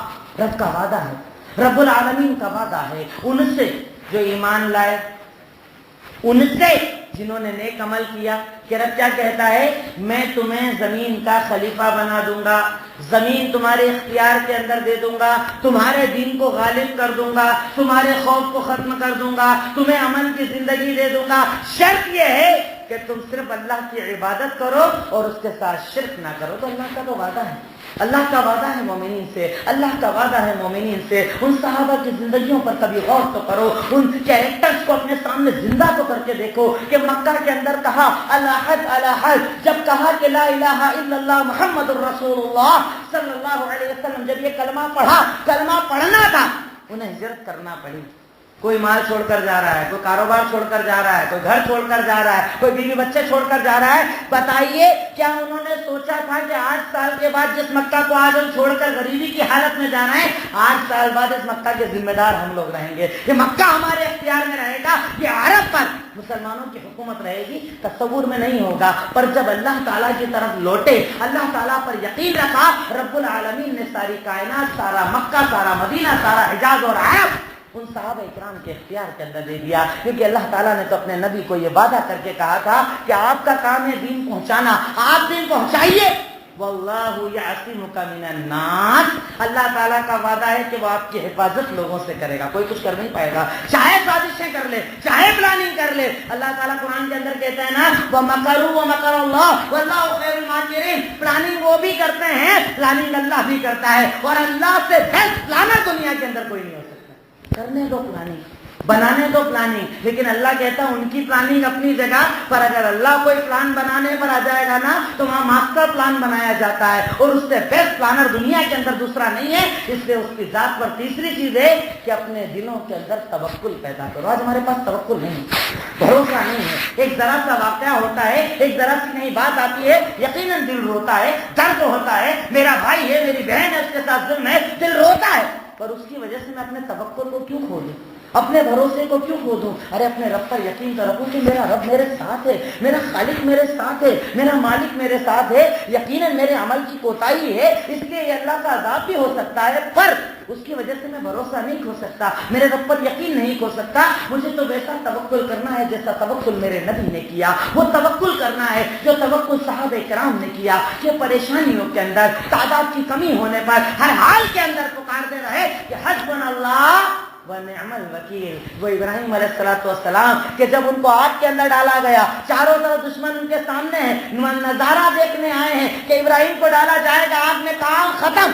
رب کا وعدہ ہے، رب العالمین کا وعدہ ہے ان سے جو ایمان لائے، ان سے جنہوں نے نیک عمل کیا. کہ رب کیا کہتا ہے؟ میں تمہیں زمین کا خلیفہ بنا دوں گا، زمین تمہارے اختیار کے اندر دے دوں گا، تمہارے دین کو غالب کر دوں گا، تمہارے خوف کو ختم کر دوں گا، تمہیں امن کی زندگی دے دوں گا. شرط یہ ہے کہ تم صرف اللہ کی عبادت کرو اور اس کے ساتھ شرک نہ کرو. تو اللہ کا تو وعدہ ہے، اللہ کا وعدہ ہے مومنین سے، اللہ کا وعدہ ہے مومنین سے. ان صحابہ کی زندگیوں پر کبھی غور تو کرو، ان کیریکٹرز کو اپنے سامنے زندہ تو کر کے دیکھو کہ مکہ کے اندر کہا الحد الحد، جب کہا کہ لا الہ الا اللہ محمد الرسول اللہ صلی اللہ علیہ وسلم، جب یہ کلمہ پڑھا، کلمہ پڑھنا تھا، انہیں ہجرت کرنا پڑی. کوئی مال چھوڑ کر جا رہا ہے، کوئی کاروبار چھوڑ کر جا رہا ہے، کوئی گھر چھوڑ کر جا رہا ہے، کوئی بیوی بچے چھوڑ کر جا رہا ہے. بتائیے کیا انہوں نے سوچا تھا کہ 8 سال کے بعد جس مکہ کو آج ہم چھوڑ کر غریبی کی حالت میں جانا ہے، 8 سال بعد اس مکہ کے ذمہ دار ہم لوگ رہیں گے، یہ مکہ ہمارے اختیار میں رہے گا، یہ عرب پر مسلمانوں کی حکومت رہے گی؟ تصور میں نہیں ہوگا. پر جب اللہ تعالیٰ کی طرف لوٹے، اللہ تعالیٰ پر یقین رکھا، رب العالمین نے ساری کائنات، سارا مکہ، سارا مدینہ، سارا حجاز اور عرب ان صحابہ اکرام کے اختیار کے اندر دے دیا. کیونکہ اللہ تعالیٰ نے تو اپنے نبی کو یہ وعدہ کر کے کہا تھا کہ آپ کا کام ہے دین پہنچانا، آپ دین پہنچائیے. واللہ یعصمک من الناس، اللہ تعالیٰ کا وعدہ ہے کہ وہ آپ کی حفاظت لوگوں سے کرے گا، کوئی کچھ کر نہیں پائے گا، چاہے سازشیں کر لے، چاہے پلاننگ کر لے۔ اللہ تعالیٰ قرآن کے اندر کہتا ہے نا وَمَكَرُوا وَمَكَرَ اللَّهُ وَاللَّهُ خَيْرُ الْمَاكِرِينَ، پلاننگ وہ بھی کرتے ہیں، پلاننگ اللہ بھی کرتا ہے، اور اللہ سے بیسٹ پلانر دنیا کے اندر کوئی نہیں ہو سکتا۔ کرنے دو پلاننگ، بنانے دو پلاننگ، لیکن اللہ کہتا ہے ان کی پلاننگ اپنی جگہ پر، اگر اللہ کوئی پلان بنانے پر آ جائے گا نا تو وہاں ماسٹر پلان بنایا جاتا ہے، اور اس سے بیسٹ پلانر دنیا کے اندر دوسرا نہیں ہے۔ اس لیے اس کی ذات پر تیسری چیز ہے کہ اپنے دلوں کے اندر توکل پیدا کرو۔ آج ہمارے پاس توکل نہیں، بھروسہ نہیں ہے، ایک ذرا سا واقعہ ہوتا ہے، ایک ذرا سی نئی بات آتی ہے، یقیناً دل روتا ہے، درد ہوتا ہے، میرا بھائی ہے، میری بہن ہے، اس کے ساتھ ظلم ہے، دل روتا ہے، پر اس کی وجہ سے میں اپنے توکل کو کیوں کھو دوں، اپنے بھروسے کو کیوں کھو دوں؟ ارے اپنے رب پر یقین تو رکھوں کہ میرا رب میرے ساتھ ہے، میرا خالق میرے ساتھ ہے، میرا مالک میرے ساتھ ہے، یقیناً میرے عمل کی کوتاہی ہے، اس لیے یہ اللہ کا عذاب بھی ہو سکتا ہے، پر اس کی وجہ سے میں بھروسہ نہیں کھو سکتا، میرے رب پر یقین نہیں کھو سکتا۔ مجھے تو ویسا توکل کرنا ہے جیسا توکل میرے نبی نے کیا، وہ توکل کرنا ہے جو توکل صحابہ کرام نے کیا، کہ پریشانیوں کے اندر، تعداد کی کمی ہونے پر، ہر حال کے اندر پکارتے رہے کہ حسبنا اللہ ونعم الوکیل۔ وہ ابراہیم علیہ السلام کہ جب ان کو آگ کے اندر ڈالا گیا، چاروں طرف دشمن ان کے سامنے ہیں، نظارہ دیکھنے آئے ہیں کہ ابراہیم کو ڈالا جائے گا آگ میں، کام ختم،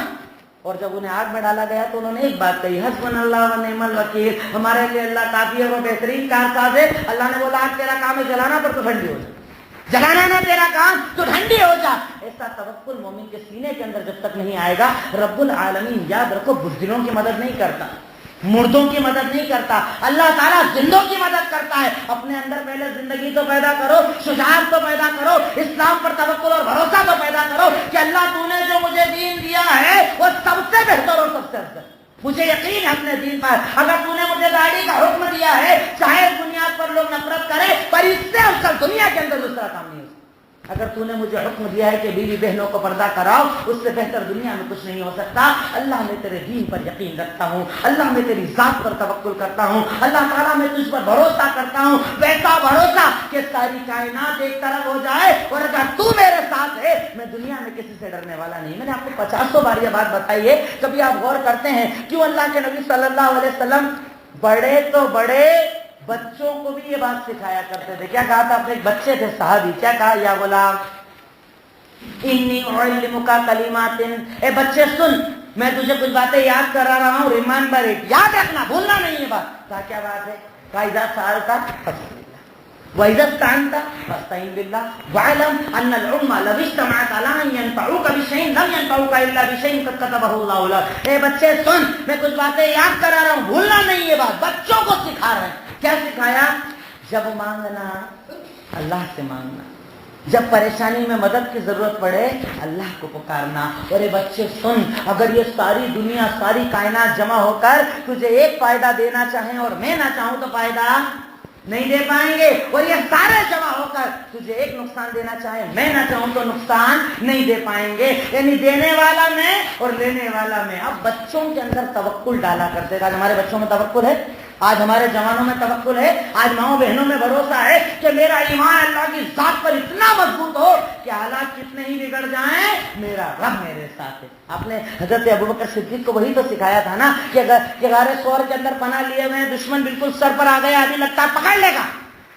اور جب انہیں آگ میں ڈالا گیا تو انہوں نے ایک بات کہی، حسبنا اللہ ونعم الوکیل، ہمارے لیے اللہ کافی ہے، وہ بہترین کارساز ہے۔ اللہ نے بولا آج تیرا کام ہے جلانا، پر تو ٹھنڈی ہو جائے، جلانا نہ تیرا کام تو ٹھنڈی ہو جا۔ ایسا توکل مومن کے سینے کے اندر جب تک نہیں آئے گا، رب العالمین یاد رکھو بزدلوں کی مدد نہیں کرتا، مردوں کی مدد نہیں کرتا، اللہ تعالیٰ زندوں کی مدد کرتا ہے۔ اپنے اندر پہلے زندگی تو پیدا کرو، شجاعت تو پیدا کرو، اسلام پر توکل اور بھروسہ تو پیدا کرو کہ اللہ تو نے جو مجھے دین دیا ہے وہ سب سے بہتر اور سب سے افضل، مجھے یقین ہے اپنے دین پر۔ اگر تو نے مجھے داڑھی کا حکم دیا ہے، چاہے بنیاد پر لوگ نفرت کرے، پر اس سے افضل دنیا کے اندر دوسرا کام نہیں ہو سکتا۔ اگر تو نے مجھے حکم دیا ہے کہ بیوی بہنوں کو پردہ کراؤ، اس سے بہتر دنیا میں کچھ نہیں ہو سکتا۔ اللہ میں تیرے دین پر یقین رکھتا ہوں، اللہ میں تیری ذات پر توکل کرتا ہوں، اللہ تعالیٰ میں تجھ پر بھروسہ کرتا ہوں، ویسا بھروسہ کہ ساری کائنات ایک طرف ہو جائے، اور اگر تو میرے ساتھ ہے میں دنیا میں کسی سے ڈرنے والا نہیں۔ میں نے آپ کو 50 بار یہ بات بتائی ہے، کبھی آپ غور کرتے ہیں کیوں اللہ کے نبی صلی اللہ علیہ وسلم بڑے تو بڑے بچوں کو بھی یہ بات سکھایا کرتے تھے؟ کیا کہا تھا؟ اپنے ایک بچے تھے صحابی، کیا کہا؟ یا غلام انی اعلمک کلمات، اے بچے سن، میں تجھے کچھ باتیں یاد کرا رہا ہوں، ریممبر اٹ، یاد رکھنا، بھولنا نہیں یہ بات۔ کہا کیا بات ہے؟ کہا اذا سألت فاسأل اللہ وَإِذَا اسْتَعَنْتَ فَاسْتَعِنْ بِاللَّهِ وَاعْلَمْ أَنَّ الْأُمَّةَ لَوِ اجْتَمَعَتْ عَلَىٰ أَن يَنفَعُوكَ بِشَيْءٍ لَّمْ يَنفَعُوكَ إِلَّا بِشَيْءٍ قَدْ كَتَبَهُ اللَّهُ لَكَ۔ اے بچے سن، میں کچھ باتیں یاد کرا رہا ہوں، بھولنا نہیں یہ بات، بچوں کو سکھا رہے ہیں۔ کیا سکھایا؟ جب مانگنا اللہ سے مانگنا، جب پریشانی میں مدد کی ضرورت پڑے اللہ کو پکارنا۔ اور اے بچے سن، اگر یہ ساری دنیا، ساری کائنات جمع ہو کر تجھے ایک فائدہ دینا چاہیں اور میں نہ چاہوں تو فائدہ نہیں دے پائیں گے، اور یہ سارے جمع ہو کر تجھے ایک نقصان دینا چاہے میں نہ چاہوں تو نقصان نہیں دے پائیں گے، یعنی دینے والا میں اور لینے والا میں۔ اب بچوں کے اندر توکل ڈالا کرتے تھے۔ آج ہمارے بچوں میں توکل ہے، آج ہمارے جوانوں میں توکل ہے، آج ماؤں بہنوں میں بھروسہ ہے کہ میرا ایمان اللہ کی ذات پر اتنا مضبوط ہو کہ حالات کتنے ہی بگڑ جائیں میرا رب میرے ساتھ ہے۔ آپ نے حضرت ابوبکر صدیق کو وہی تو سکھایا تھا نا کہ غار ثور کے اندر پناہ لیے ہوئے ہیں، دشمن بالکل سر پر آ گیا، ابھی لگتا ہے پکڑ لے گا۔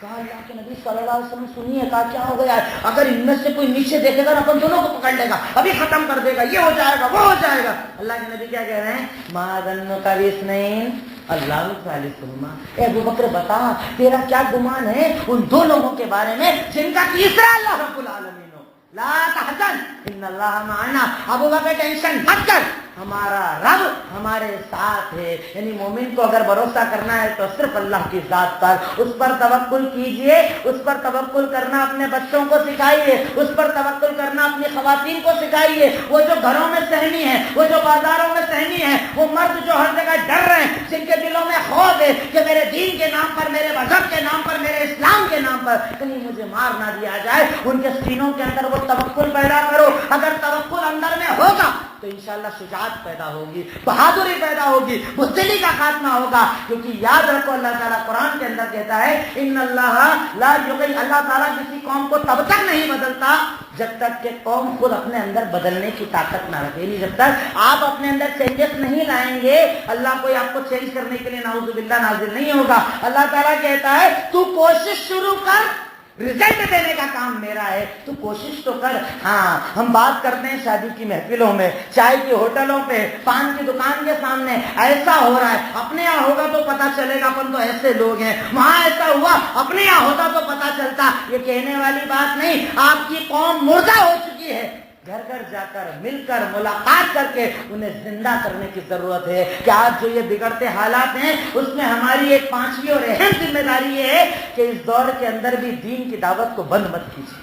کہا اللہ کے نبی صلی اللہ علیہ وسلم سنیے، کہا کیا ہو گیا؟ اگر ان میں سے کوئی نیچے دیکھے گا نا اپن دونوں کو پکڑ لے گا، ابھی ختم کر دے گا، یہ ہو جائے گا، وہ ہو جائے گا۔ اللہ کے نبی کیا کہہ رہے ہیں؟ ما ظنک باثنین اللہ ثالثہما۔ اے ابوبکر بتا تیرا کیا گمان ہے ان دو لوگوں کے بارے میں جن کا تیسرا اللہ رب العالمین ہو؟ لا تحزن ان اللہ معنا۔ ابوبکر ٹینشن مت کر، ہمارا رب ہمارے ساتھ ہے۔ یعنی مومن کو اگر بھروسہ کرنا ہے تو صرف اللہ کی ذات پر، اس پر توکل کیجئے، اس پر توکل کرنا اپنے بچوں کو سکھائیے، اس پر توکل کرنا اپنی خواتین کو سکھائیے۔ وہ جو گھروں میں سہمی ہیں، وہ جو بازاروں میں سہمی ہیں، وہ مرد جو ہر جگہ ڈر رہے ہیں، جن کے دلوں میں خوف ہے کہ میرے دین کے نام پر، میرے مذہب کے نام پر، میرے اسلام کے نام پر کہیں مجھے مار نہ دیا جائے، ان کے سینوں کے اندر وہ توکل پیدا کرو۔ اگر توکل اندر میں ہوگا تو انشاءاللہ شجاعت پیدا ہوگی, بہادری پیدا ہوگی, بزدلی کا خاتمہ ہوگا. کیونکہ یاد رکھو اللہ تعالیٰ قرآن کے اندر کہتا ہے ان اللہ لا یغی, اللہ تعالیٰ کسی قوم کو تب تک نہیں بدلتا جب تک کہ قوم خود اپنے اندر بدلنے کی طاقت نہ رکھے. یعنی جب تک آپ اپنے اندر چینجز نہیں لائیں گے, اللہ کوئی آپ کو چینج کرنے کے لیے نعوذ باللہ نازل نہیں ہوگا. اللہ تعالیٰ کہتا ہے تو کوشش شروع کر, رزلٹ دینے کا کام میرا ہے, تو کوشش تو کر. ہاں ہم بات کرتے ہیں شادی کی محفلوں میں, چائے کی ہوٹلوں پہ, پان کی دکان کے سامنے, ایسا ہو رہا ہے, اپنے یہاں ہوگا تو پتا چلے گا اپن تو ایسے لوگ ہیں, وہاں ایسا ہوا, اپنے یہاں ہوتا تو پتا چلتا. یہ کہنے والی بات نہیں, آپ کی قوم مردہ ہو چکی ہے. گھر گھر جا کر مل کر ملاقات کر کے انہیں زندہ کرنے کی ضرورت ہے. کہ آج جو یہ بگڑتے حالات ہیں اس میں ہماری ایک پانچویں اور اہم ذمہ داری یہ ہے کہ اس دور کے اندر بھی دین کی دعوت کو بند مت کیجیے.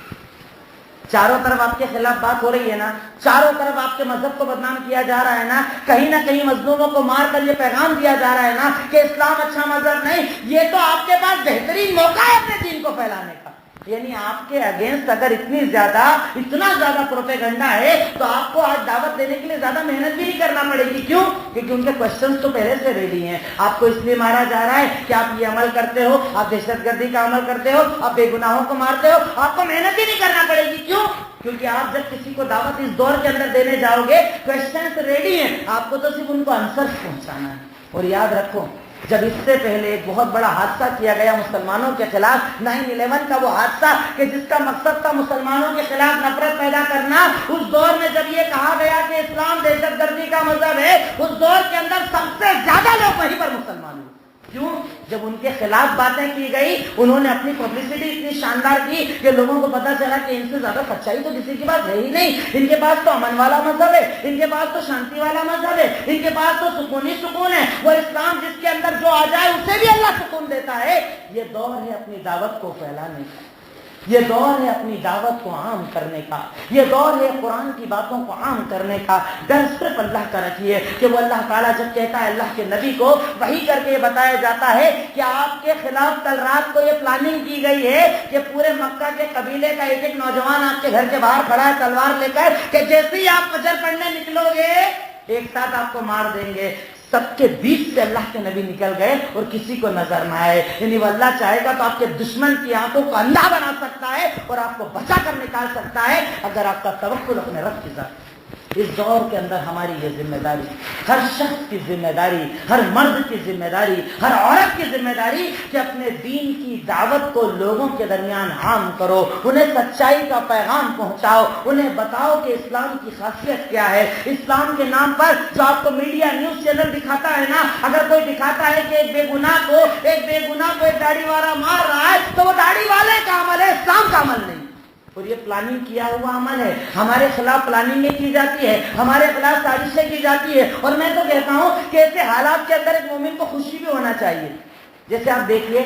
چاروں طرف آپ کے خلاف بات ہو رہی ہے نا, چاروں طرف آپ کے مذہب کو بدنام کیا جا رہا ہے نا, کہیں نہ کہیں مظلوموں کو مار کر یہ پیغام دیا جا رہا ہے نا کہ اسلام اچھا مذہب نہیں. یہ تو آپ کے پاس بہترین موقع ہے اپنے دین کو پھیلانے کا. یعنی آپ کے اگینسٹ اگر اتنا زیادہ پروپیگنڈا ہے تو آپ کو آج دعوت دینے کے لیے زیادہ محنت بھی نہیں کرنا پڑے گی. کیوں؟ کیونکہ ان کے کوشچنز تو پہلے سے ریڈی ہیں. آپ کو اس لیے مارا جا رہا ہے کہ آپ یہ عمل کرتے ہو, آپ دہشت گردی کا عمل کرتے ہو, آپ بے گناہوں کو مارتے ہو. آپ کو محنت ہی نہیں کرنا پڑے گی. کیوں؟ کیونکہ آپ جب کسی کو دعوت اس دور کے اندر دینے جاؤ گے, کوشچنز ریڈی ہیں, آپ کو تو صرف ان کو آنسر پہنچانا ہے. اور یاد رکھو, جب اس سے پہلے ایک بہت بڑا حادثہ کیا گیا مسلمانوں کے خلاف, 9/11 کا وہ حادثہ کہ جس کا مقصد تھا مسلمانوں کے خلاف نفرت پیدا کرنا, اس دور میں جب یہ کہا گیا کہ اسلام دہشت گردی کا مذہب ہے, اس دور کے اندر سب سے زیادہ لوگ وہیں پر مسلمان ہوئے. کیوں؟ جب ان کے خلاف باتیں کی گئی, انہوں نے اپنی پبلسٹی اتنی شاندار کی کہ لوگوں کو پتا چلا کہ ان سے زیادہ سچائی تو کسی کے پاس ہے ہی نہیں. ان کے پاس تو امن والا مذہب ہے, ان کے پاس تو شانتی والا مذہب ہے, ان کے پاس تو سکون ہی سکون ہے. وہ اسلام جس کے اندر جو آ جائے اسے بھی اللہ سکون دیتا ہے. یہ دور ہے اپنی دعوت کو پھیلانے کا, یہ دور ہے اپنی دعوت کو عام کرنے کا, یہ دور ہے قرآن کی باتوں کو عام کرنے کا. ڈر صرف اللہ کا رکھیے کہ وہ اللہ تعالیٰ جب کہتا ہے اللہ کے نبی کو وحی کر کے یہ بتایا جاتا ہے کہ آپ کے خلاف کل رات کو یہ پلاننگ کی گئی ہے کہ پورے مکہ کے قبیلے کا ایک ایک نوجوان آپ کے گھر کے باہر کھڑا ہے تلوار لے کر, کہ جیسے ہی آپ فجر پڑھنے نکلو گے ایک ساتھ آپ کو مار دیں گے. سب کے بیچ سے اللہ کے نبی نکل گئے اور کسی کو نظر نہ آئے. یعنی وہ اللہ چاہے گا تو آپ کے دشمن کی آنکھوں کو اندھا بنا سکتا ہے اور آپ کو بچا کر نکال سکتا ہے اگر آپ کا توکل اپنے رب کی ذات. اس دور کے اندر ہماری یہ ذمہ داری, ہر شخص کی ذمہ داری, ہر مرد کی ذمہ داری, ہر عورت کی ذمہ داری کہ اپنے دین کی دعوت کو لوگوں کے درمیان عام کرو, انہیں سچائی کا پیغام پہنچاؤ, انہیں بتاؤ کہ اسلام کی خاصیت کیا ہے. اسلام کے نام پر جو آپ کو میڈیا نیوز چینل دکھاتا ہے نا, اگر کوئی دکھاتا ہے کہ ایک بے گناہ کو ایک داڑھی والا مار رہا ہے تو وہ داڑھی والے کا عمل ہے, اسلام کا عمل نہیں. اور یہ پلاننگ کیا ہوا عمل ہے. ہمارے خلاف پلاننگیں کی جاتی ہے, ہمارے خلاف سازشیں کی جاتی ہے. اور میں تو کہتا ہوں کہ ایسے حالات کے اندر ایک مومن کو خوشی بھی ہونا چاہیے. جیسے آپ دیکھیے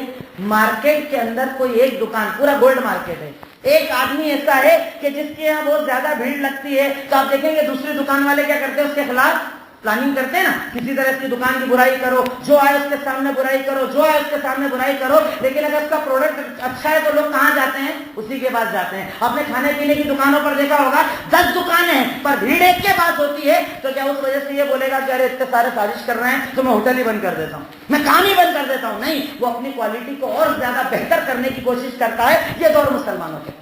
مارکیٹ کے اندر کوئی ایک دکان, پورا گولڈ مارکیٹ ہے, ایک آدمی ایسا ہے کہ جس کے یہاں بہت زیادہ بھیڑ لگتی ہے, تو آپ دیکھیں گے دوسری دکان والے کیا کرتے ہیں, اس کے خلاف پلاننگ کرتے ہیں نا, کسی طرح اس کی دکان کی برائی کرو, جو آئے اس کے سامنے برائی کرو, جو آئے اس کے سامنے برائی کرو. لیکن اگر اس کا پروڈکٹ اچھا ہے تو لوگ کہاں جاتے ہیں, اسی کے پاس جاتے ہیں. آپ نے کھانے پینے کی دکانوں پر دیکھا ہوگا 10 دکانیں ہیں پر بھیڑ ایک کے پاس ہوتی ہے, تو کیا اس وجہ سے یہ بولے گا کہ ارے اتنے سارے سازش کر رہے ہیں تو میں ہوٹل ہی بند کر دیتا ہوں, میں کام ہی بند کر دیتا ہوں. نہیں, وہ اپنی کوالٹی کو اور زیادہ بہتر کرنے کی کوشش کرتا ہے. یہ دور مسلمانوں کے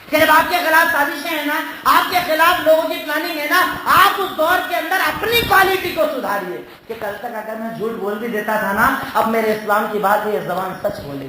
کہ جب آپ کے خلاف سازشیں ہیں نا, آپ کے خلاف لوگوں کی پلاننگ ہے نا, آپ اس دور کے اندر اپنی کوالٹی کو سدھاریے. کہ کل تک اگر میں جھوٹ بول بھی دیتا تھا نا, اب میرے اسلام کی بات ہے, یہ زبان سچ بولے.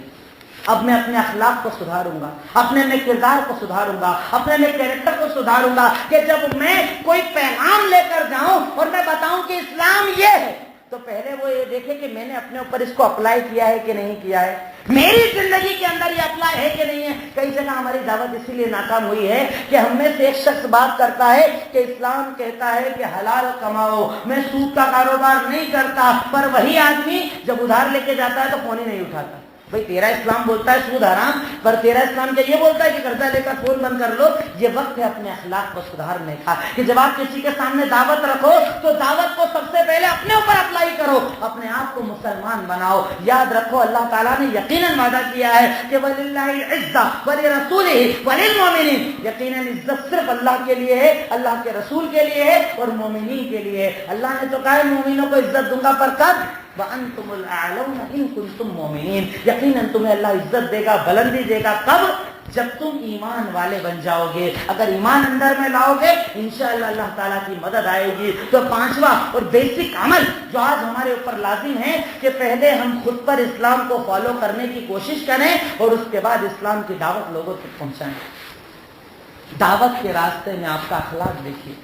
اب میں اپنے اخلاق کو سدھاروں گا, اپنے میں کردار کو سدھاروں گا, اپنے میں کیریکٹر کو سدھاروں گا. کہ جب میں کوئی پیغام لے کر جاؤں اور میں بتاؤں کہ اسلام یہ ہے, تو پہلے وہ یہ دیکھے کہ میں نے اپنے اوپر اس کو اپلائی کیا ہے کہ نہیں کیا ہے, میری زندگی کے اندر یہ اپلائی ہے کہ نہیں ہے. کئی جگہ ہماری دعوت اسی لیے ناکام ہوئی ہے کہ ہم میں سے ایک شخص بات کرتا ہے کہ اسلام کہتا ہے کہ حلال کماؤ, میں سود کا کاروبار نہیں کرتا, پر وہی آدمی جب ادھار لے کے جاتا ہے تو فون ہی نہیں اٹھاتا. بھئی تیرا اسلام بولتا ہے سود حرام، پر تیرا اسلام کیا یہ بولتا ہے کہ قرضہ لے کر فون بند کر لو؟ یہ وقت ہے اپنے اخلاق کو سدھارنے کا کہ جب آپ کسی کے سامنے دعوت رکھو تو دعوت کو سب سے پہلے اپنے اوپر اپلائی کرو، اپنے آپ کو مسلمان بناؤ۔ یاد رکھو اللہ تعالیٰ نے یقیناً وعدہ کیا ہے کہ وَلِلَّهِ الْعِزَّةُ وَلِرَسُولِهِ وَلِلْمُؤْمِنِينَ، یقیناً عزت صرف اللہ کے لیے ہے، اللہ کے رسول کے لیے ہے اور مومنین کے لیے ہے۔ اللہ نے تو کہا ہے مومنوں کو عزت دوں گا، پر کب؟ وَأَنْتُمُ الْأَعْلَوْنَ إِن كُنتُم مُؤْمِنِينَ، یقیناً تمہیں اللہ عزت دے گا، بلندی دے گا، کب؟ جب تم ایمان والے بن جاؤ گے۔ اگر ایمان اندر میں لاؤ گے انشاءاللہ اللہ تعالیٰ کی مدد آئے گی۔ تو پانچواں اور بیسک عمل جو آج ہمارے اوپر لازم ہے کہ پہلے ہم خود پر اسلام کو فالو کرنے کی کوشش کریں اور اس کے بعد اسلام کی دعوت لوگوں تک پہنچائیں۔ دعوت کے راستے میں آپ کا اخلاق دیکھیے،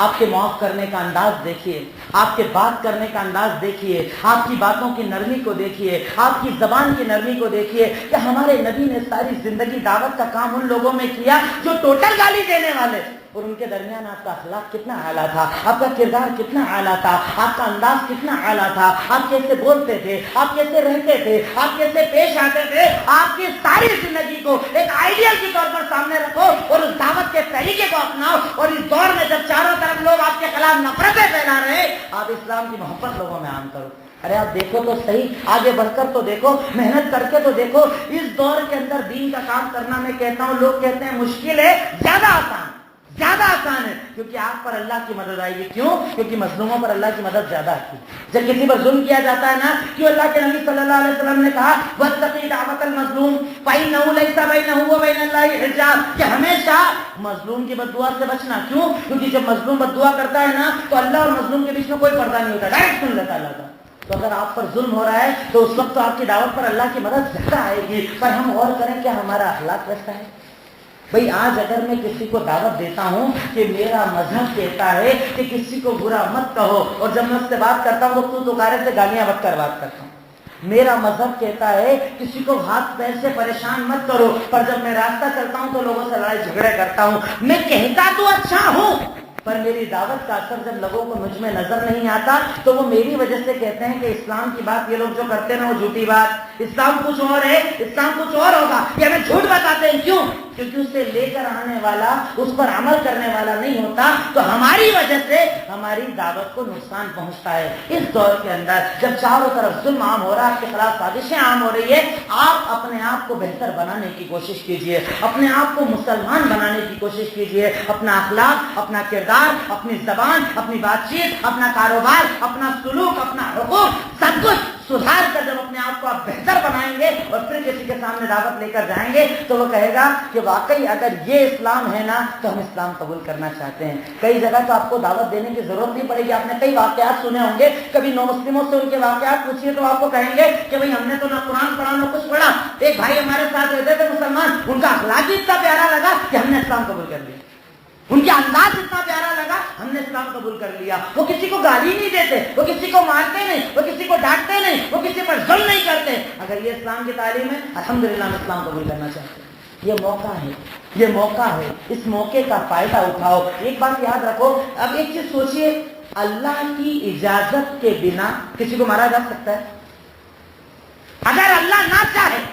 آپ کے معاف کرنے کا انداز دیکھیے، آپ کے بات کرنے کا انداز دیکھیے، آپ کی باتوں کی نرمی کو دیکھیے، آپ کی زبان کی نرمی کو دیکھیے کہ ہمارے نبی نے ساری زندگی دعوت کا کام ان لوگوں میں کیا جو ٹوٹل گالی دینے والے، اور ان کے درمیان آپ کا اخلاق کتنا اعلیٰ تھا، آپ کا کردار کتنا اعلیٰ تھا، آپ کا انداز کتنا اعلیٰ تھا، آپ کیسے بولتے تھے، آپ کیسے رہتے تھے، آپ کیسے پیش آتے تھے۔ آپ کی ساری زندگی کو ایک آئیڈیل کے طور پر سامنے رکھو اور اس دعوت کے طریقے کو اپناؤ، اور اس دور میں جب چاروں طرف لوگ آپ کے خلاف نفرتیں پھیلا رہے ہیں، آپ اسلام کی محبت لوگوں میں عام کرو۔ ارے آپ دیکھو تو صحیح، آگے بڑھ کر تو دیکھو، محنت کر کے تو دیکھو۔ اس دور کے اندر دین کا کام کرنا میں کہتا ہوں، لوگ کہتے ہیں مشکل ہے، زیادہ آسان ہے، کیونکہ آپ پر اللہ کی مدد آئے گی۔ کیوں؟ کیونکہ مظلوموں پر اللہ کی مدد زیادہ آتی ہے۔ جب کسی پر ظلم کیا جاتا ہے نا، کیوں اللہ کے نبی صلی اللہ علیہ وسلم نے کہا وَاتَّقِ دعوۃ المظلوم فَإِنَّهُ لَيْسَ بَيْنَهُ وَبَيْنَ اللَّهِ حِجَابٌ، کہ ہمیشہ مظلوم کی بد دعا سے بچنا۔ کیوں؟ کیونکہ جب مظلوم بد دعا کرتا ہے نا تو اللہ اور مظلوم کے بیچ میں کوئی پردہ نہیں ہوتا، ڈائریکٹ سن لیتا اللہ کا۔ تو اگر آپ پر ظلم ہو رہا ہے تو اس وقت تو آپ کی دعوت پر اللہ کی مدد زیادہ آئے گی، پر ہم غور کریں کہ ہمارا اخلاق کیسا ہے۔ بھئی آج اگر میں کسی کو دعوت دیتا ہوں کہ میرا مذہب کہتا ہے کہ کسی کو برا مت کہو، اور جب میں اس سے بات کرتا ہوں تو تکارے سے گالیاں بک کر بات کرتا ہوں۔ میرا مذہب کہتا ہے کسی کو ہاتھ پیر سے پریشان مت کرو، پر جب میں راستہ چلتا ہوں تو لوگوں سے لڑائی جھگڑے کرتا ہوں۔ میں کہتا تو اچھا ہوں، پر میری دعوت کا اثر جب لوگوں کو مجھ میں نظر نہیں آتا تو وہ میری وجہ سے کہتے ہیں کہ اسلام کی بات یہ لوگ جو کرتے ہیں نا وہ جھوٹی بات، اسلام کچھ اور ہے، اسلام کچھ اور ہوگا، یہ ہمیں جھوٹ بتاتے ہیں۔ کیوں؟ کیونکہ اسے لے کر آنے والا، اس پر عمل کرنے والا نہیں ہوتا، تو ہماری وجہ سے ہماری دعوت کو نقصان پہنچتا ہے۔ اس دور کے اندر جب چاروں طرف ظلم عام ہو رہا ہے، آپ کے خلاف سازشیں عام ہو رہی ہے، آپ اپنے آپ کو بہتر بنانے کی کوشش کیجئے، اپنے آپ کو مسلمان بنانے کی کوشش کیجئے۔ اپنا اخلاق، اپنا کردار، اپنی زبان، اپنی بات چیت، اپنا کاروبار، اپنا سلوک، اپنا حقوق، سب کچھ سدھار کر جب اپنے آپ کو آپ بہتر بنائیں گے اور پھر کسی کے سامنے دعوت لے کر جائیں گے تو وہ کہے گا کہ واقعی اگر یہ اسلام ہے نا تو ہم اسلام قبول کرنا چاہتے ہیں۔ کئی جگہ تو آپ کو دعوت دینے کی ضرورت نہیں پڑے گی۔ آپ نے کئی واقعات سنے ہوں گے، کبھی نو مسلموں سے ان کے واقعات پوچھیے تو آپ کو کہیں گے کہ بھئی ہم نے تو نہ قرآن پڑھا نہ کچھ پڑھا، ایک بھائی ہمارے ساتھ رہتے تھے مسلمان، ان کا اخلاق ہی اتنا پیارا لگا کہ ہم نے اسلام قبول کر لیا، ان کے انداز اتنا پیارا لگا ہم نے اسلام قبول کر لیا۔ وہ کسی کو گالی نہیں دیتے، وہ کسی کو مارتے نہیں، وہ کسی کو ڈانٹتے نہیں، وہ کسی پر ظلم نہیں کرتے۔ اگر یہ اسلام کی تعلیم ہے الحمدللہ ہم اسلام قبول کرنا چاہتے ہیں۔ یہ موقع ہے، یہ موقع ہے، اس موقع کا فائدہ اٹھاؤ۔ ایک بات یاد رکھو، اب ایک چیز سوچئے، اللہ کی اجازت کے بنا کسی کو مارا جا سکتا ہے؟ اگر اللہ نہ چاہے،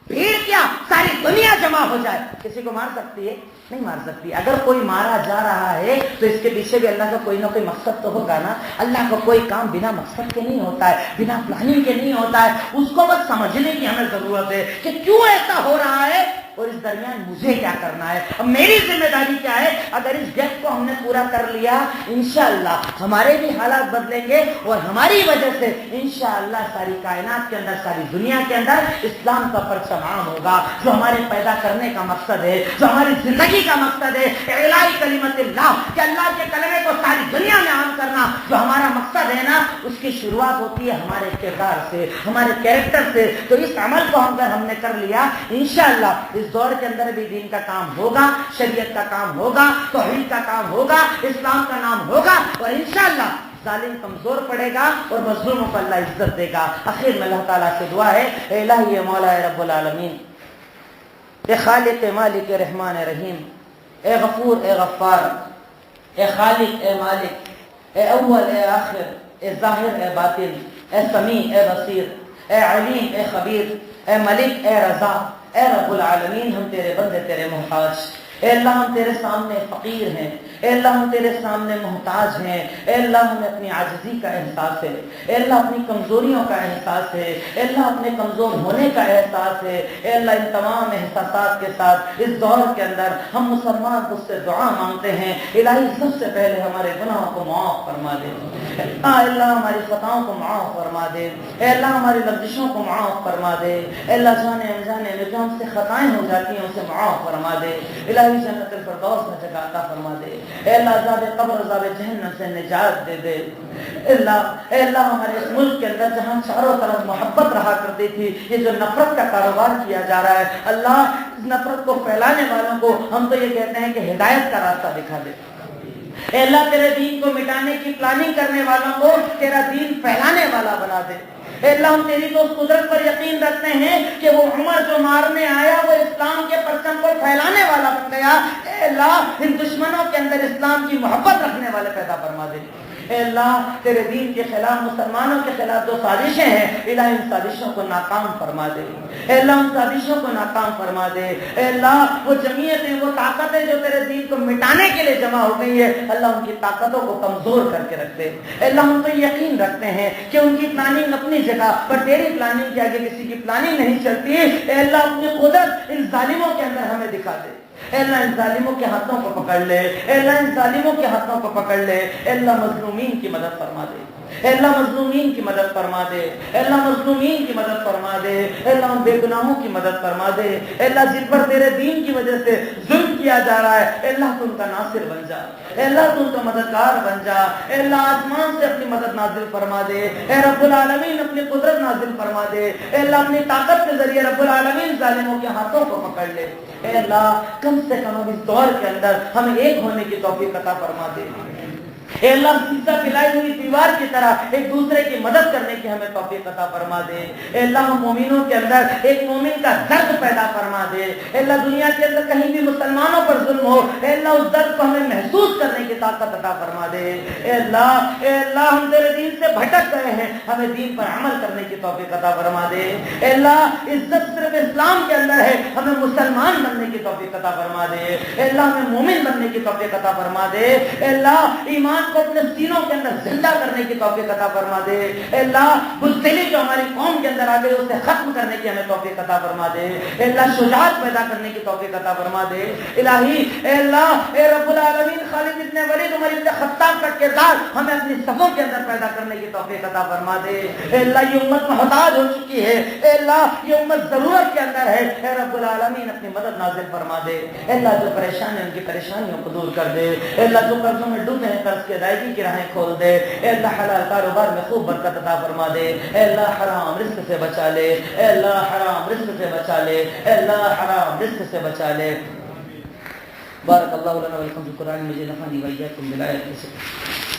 بھیڑ کیا ساری دنیا جمع ہو جائے، کسی کو مار سکتی ہے؟ نہیں مار سکتی۔ اگر کوئی مارا جا رہا ہے تو اس کے پیچھے بھی اللہ کا کوئی نہ کوئی مقصد تو ہوگا نا۔ اللہ کا کوئی کام بنا مقصد کے نہیں ہوتا ہے، بنا پلاننگ کے نہیں ہوتا ہے۔ اس کو بس سمجھنے کی ہمیں ضرورت ہے کہ کیوں ایسا ہو رہا ہے اور اس درمیان مجھے کیا کرنا ہے۔ اب میری ذمہ داری کیا ہے؟ اگر اس گیپ کو ہم نے پورا کر لیا انشاءاللہ ہمارے بھی حالات بدلیں گے اور ہماری وجہ سے انشاءاللہ ساری کائنات کے اندر، ساری دنیا کے اندر اسلام کا پرچم عام ہوگا۔ جو ہمارے پیدا کرنے کا مقصد ہے، جو ہماری زندگی کا مقصد ہے، اعلاء کلمت اللہ، کہ اللہ کے کلمے کو ساری دنیا میں عام کرنا، جو ہمارا مقصد ہے نا، اس کی شروعات ہوتی ہے ہمارے کردار سے، ہمارے کیریکٹر سے۔ تو اس عمل کو اگر ہم نے کر لیا انشاءاللہ اس دور کے اندر بھی دین کا کام ہوگا، شریعت کا کام ہوگا، توحید کا کام ہوگا، اسلام کا نام ہوگا، اور انشاءاللہ ظالم کمزور پڑے گا اور مظلوموں کو اللہ عزت دے گا۔ اخیر میں اللہ تعالیٰ سے دعا ہے، اے الہی اے مولا اے رب العالمین، اے خالق اے مالک اے رحمان اے رحیم، اے غفور اے غفار، اے خالق اے مالک، اے اول اے آخر، اے ظاہر اے باطن، اے سمیع اے بصیر، اے علیم اے خبیر، اے ملک، اے رضا، اے رب العالمین، ہم تیرے بندے، تیرے محتاج، اے اللہ ہم تیرے سامنے فقیر ہیں، اے اللہ ہم تیرے سامنے محتاج ہیں، اے اللہ ہمیں اپنی عاجزی کا احساس ہے، اے اللہ اپنی کمزوریوں کا احساس ہے، اے اللہ اپنے کمزور ہونے کا احساس ہے، اے اللہ ان تمام احساسات کے ساتھ اس دور کے اندر ہم مسلمان تجھ سے دعا مانگتے ہیں، الہی سب سے پہلے ہمارے گناہوں کو معاف فرما دے، اے اللہ ہماری خطاؤں کو معاف فرما دے، اے اللہ ہماری لغزشوں کو معاف فرما دے، اے اللہ جانے انجانے میں جو ہم سے خطائیں ہو جاتی ہیں اسے معاف فرما دے، الہی جنت الفردوس میں جگہ عطا فرما دے، اے اللہ عذاب قبر عذاب جہنم سے نجات دے دے، اے اللہ ہمارے اس ملک کے اندر جہاں چاروں طرف محبت رہا کرتی تھی، یہ جو نفرت کا کاروبار کیا جا رہا ہے، اللہ اس نفرت کو پھیلانے والوں کو ہم تو یہ کہتے ہیں کہ ہدایت کا راستہ دکھا دے، اے اللہ تیرے دین کو مٹانے کی پلاننگ کرنے والوں کو تیرا دین پھیلانے والا بنا دے، اے اللہ ہم تیری تو اس قدرت پر یقین رکھتے ہیں کہ وہ عمر جو مارنے آیا وہ اسلام کے پرچم کو پھیلانے والا بن گیا، اے اللہ ان دشمنوں کے اندر اسلام کی محبت رکھنے والے پیدا فرما دے، اے اللہ تیرے دین کے خلاف مسلمانوں کے خلاف جو سازشیں ہیں الہی ان سازشوں کو ناکام فرما دے، اے اللہ ان سازشوں کو ناکام فرما دے، اے اللہ وہ جمعیتیں وہ طاقتیں جو تیرے دین کو مٹانے کے لیے جمع ہو گئی ہے اللہ ان کی طاقتوں کو کمزور کر کے رکھ دے، اے اللہ ہم تو یقین رکھتے ہیں کہ ان کی پلاننگ اپنی جگہ پر تیری پلاننگ کے آگے کسی کی پلاننگ نہیں چلتی، اے اللہ اپنی قدرت ان ظالموں کے اندر ہمیں دکھا دے، اے اللہ ان ظالموں کے ہاتھوں کو پکڑ لے، اے اللہ ان ظالموں کے ہاتھوں کو پکڑ لے، اے اللہ مظلومین کی مدد فرما دے، اے اللہ مظلومین کی مدد فرما دے، اے اللہ مظلومین کی مدد فرما دے، اے اللہ بے گناہوں کی مدد فرما دے، اے اللہ جن پر تیرے دین کی وجہ سے ظلم کیا جا رہا ہے اے اللہ تو ان کا ناصر بن جا، اے اللہ تو ان کا مددگار بن جا، اے اللہ آسمان سے اپنی مدد نازل فرما دے، اے رب العالمین اپنی قدرت نازل فرما دے، اے اللہ اپنی طاقت کے ذریعے رب العالمین ظالموں کے ہاتھوں کو پکڑ لے، اے اللہ کم سے کم اب اس دور کے اندر ہمیں ایک ہونے کی توفیق عطا فرما دے، اے اللہ سیدھا پھیلائی ہوئی دیوار کی طرح ایک دوسرے کی مدد کرنے کی ہمیں توفیق عطا فرما دے، اے اللہ ہم مومنوں کے اندر ایک مومن کا درد پیدا فرما دے، اے اللہ دنیا کے اندر کہیں بھی مسلمانوں پر ظلم ہو اے اللہ اس درد کو ہمیں محسوس کرنے کی طاقت عطا فرما دے، اے اللہ ہم تیرے دین سے بھٹک گئے ہیں ہمیں دین پر عمل کرنے کی توفیق عطا فرما دے، اے اللہ عزت صرف اسلام کے اندر ہے ہمیں مسلمان بننے کی توفیق عطا فرما دے، اے اللہ ہمیں مومن بننے کی توفیق عطا فرما دے، اے اللہ ایمان کو اپنے سینوں کے اندر زندہ کرنے کی توفیق عطا فرما دے، اے اللہ بزدلی جو ہماری قوم کے اندر آ گئی اسے ختم کرنے کی ہمیں توفیق عطا فرما دے، اے اللہ شجاعت پیدا کرنے کی توفیق عطا فرما دے، الہی اے اللہ اے رب العالمین خالد ابن ولید عمر ابن خطاب کا کردار ہمیں اپنی صفوں کے اندر پیدا کرنے کی توفیق عطا فرما دے، اے اللہ یہ امت محتاج ہو چکی ہے، اے اللہ یہ امت ضرورت کے اندر ہے، اے رب العالمین اپنی مدد نازل فرما دے، اے اللہ جو پریشان ہیں ان کی پریشانیوں کو دور کر دے، اے اللہ جو قرضوں میں ڈوبے ہیں قرض کی ادائیگی کی راہیں کھول دے، اے اللہ حلال کاروبار میں خوب برکت عطا فرما دے، اے اللہ حرام رزق سے بچا لے، اے اللہ حرام رزق سے بچا لے، اے اللہ حرام رزق سے بچا لے۔ بارک اللہ لنا ولکم فی القرآن المجید، نفعني وإياكم بالآيات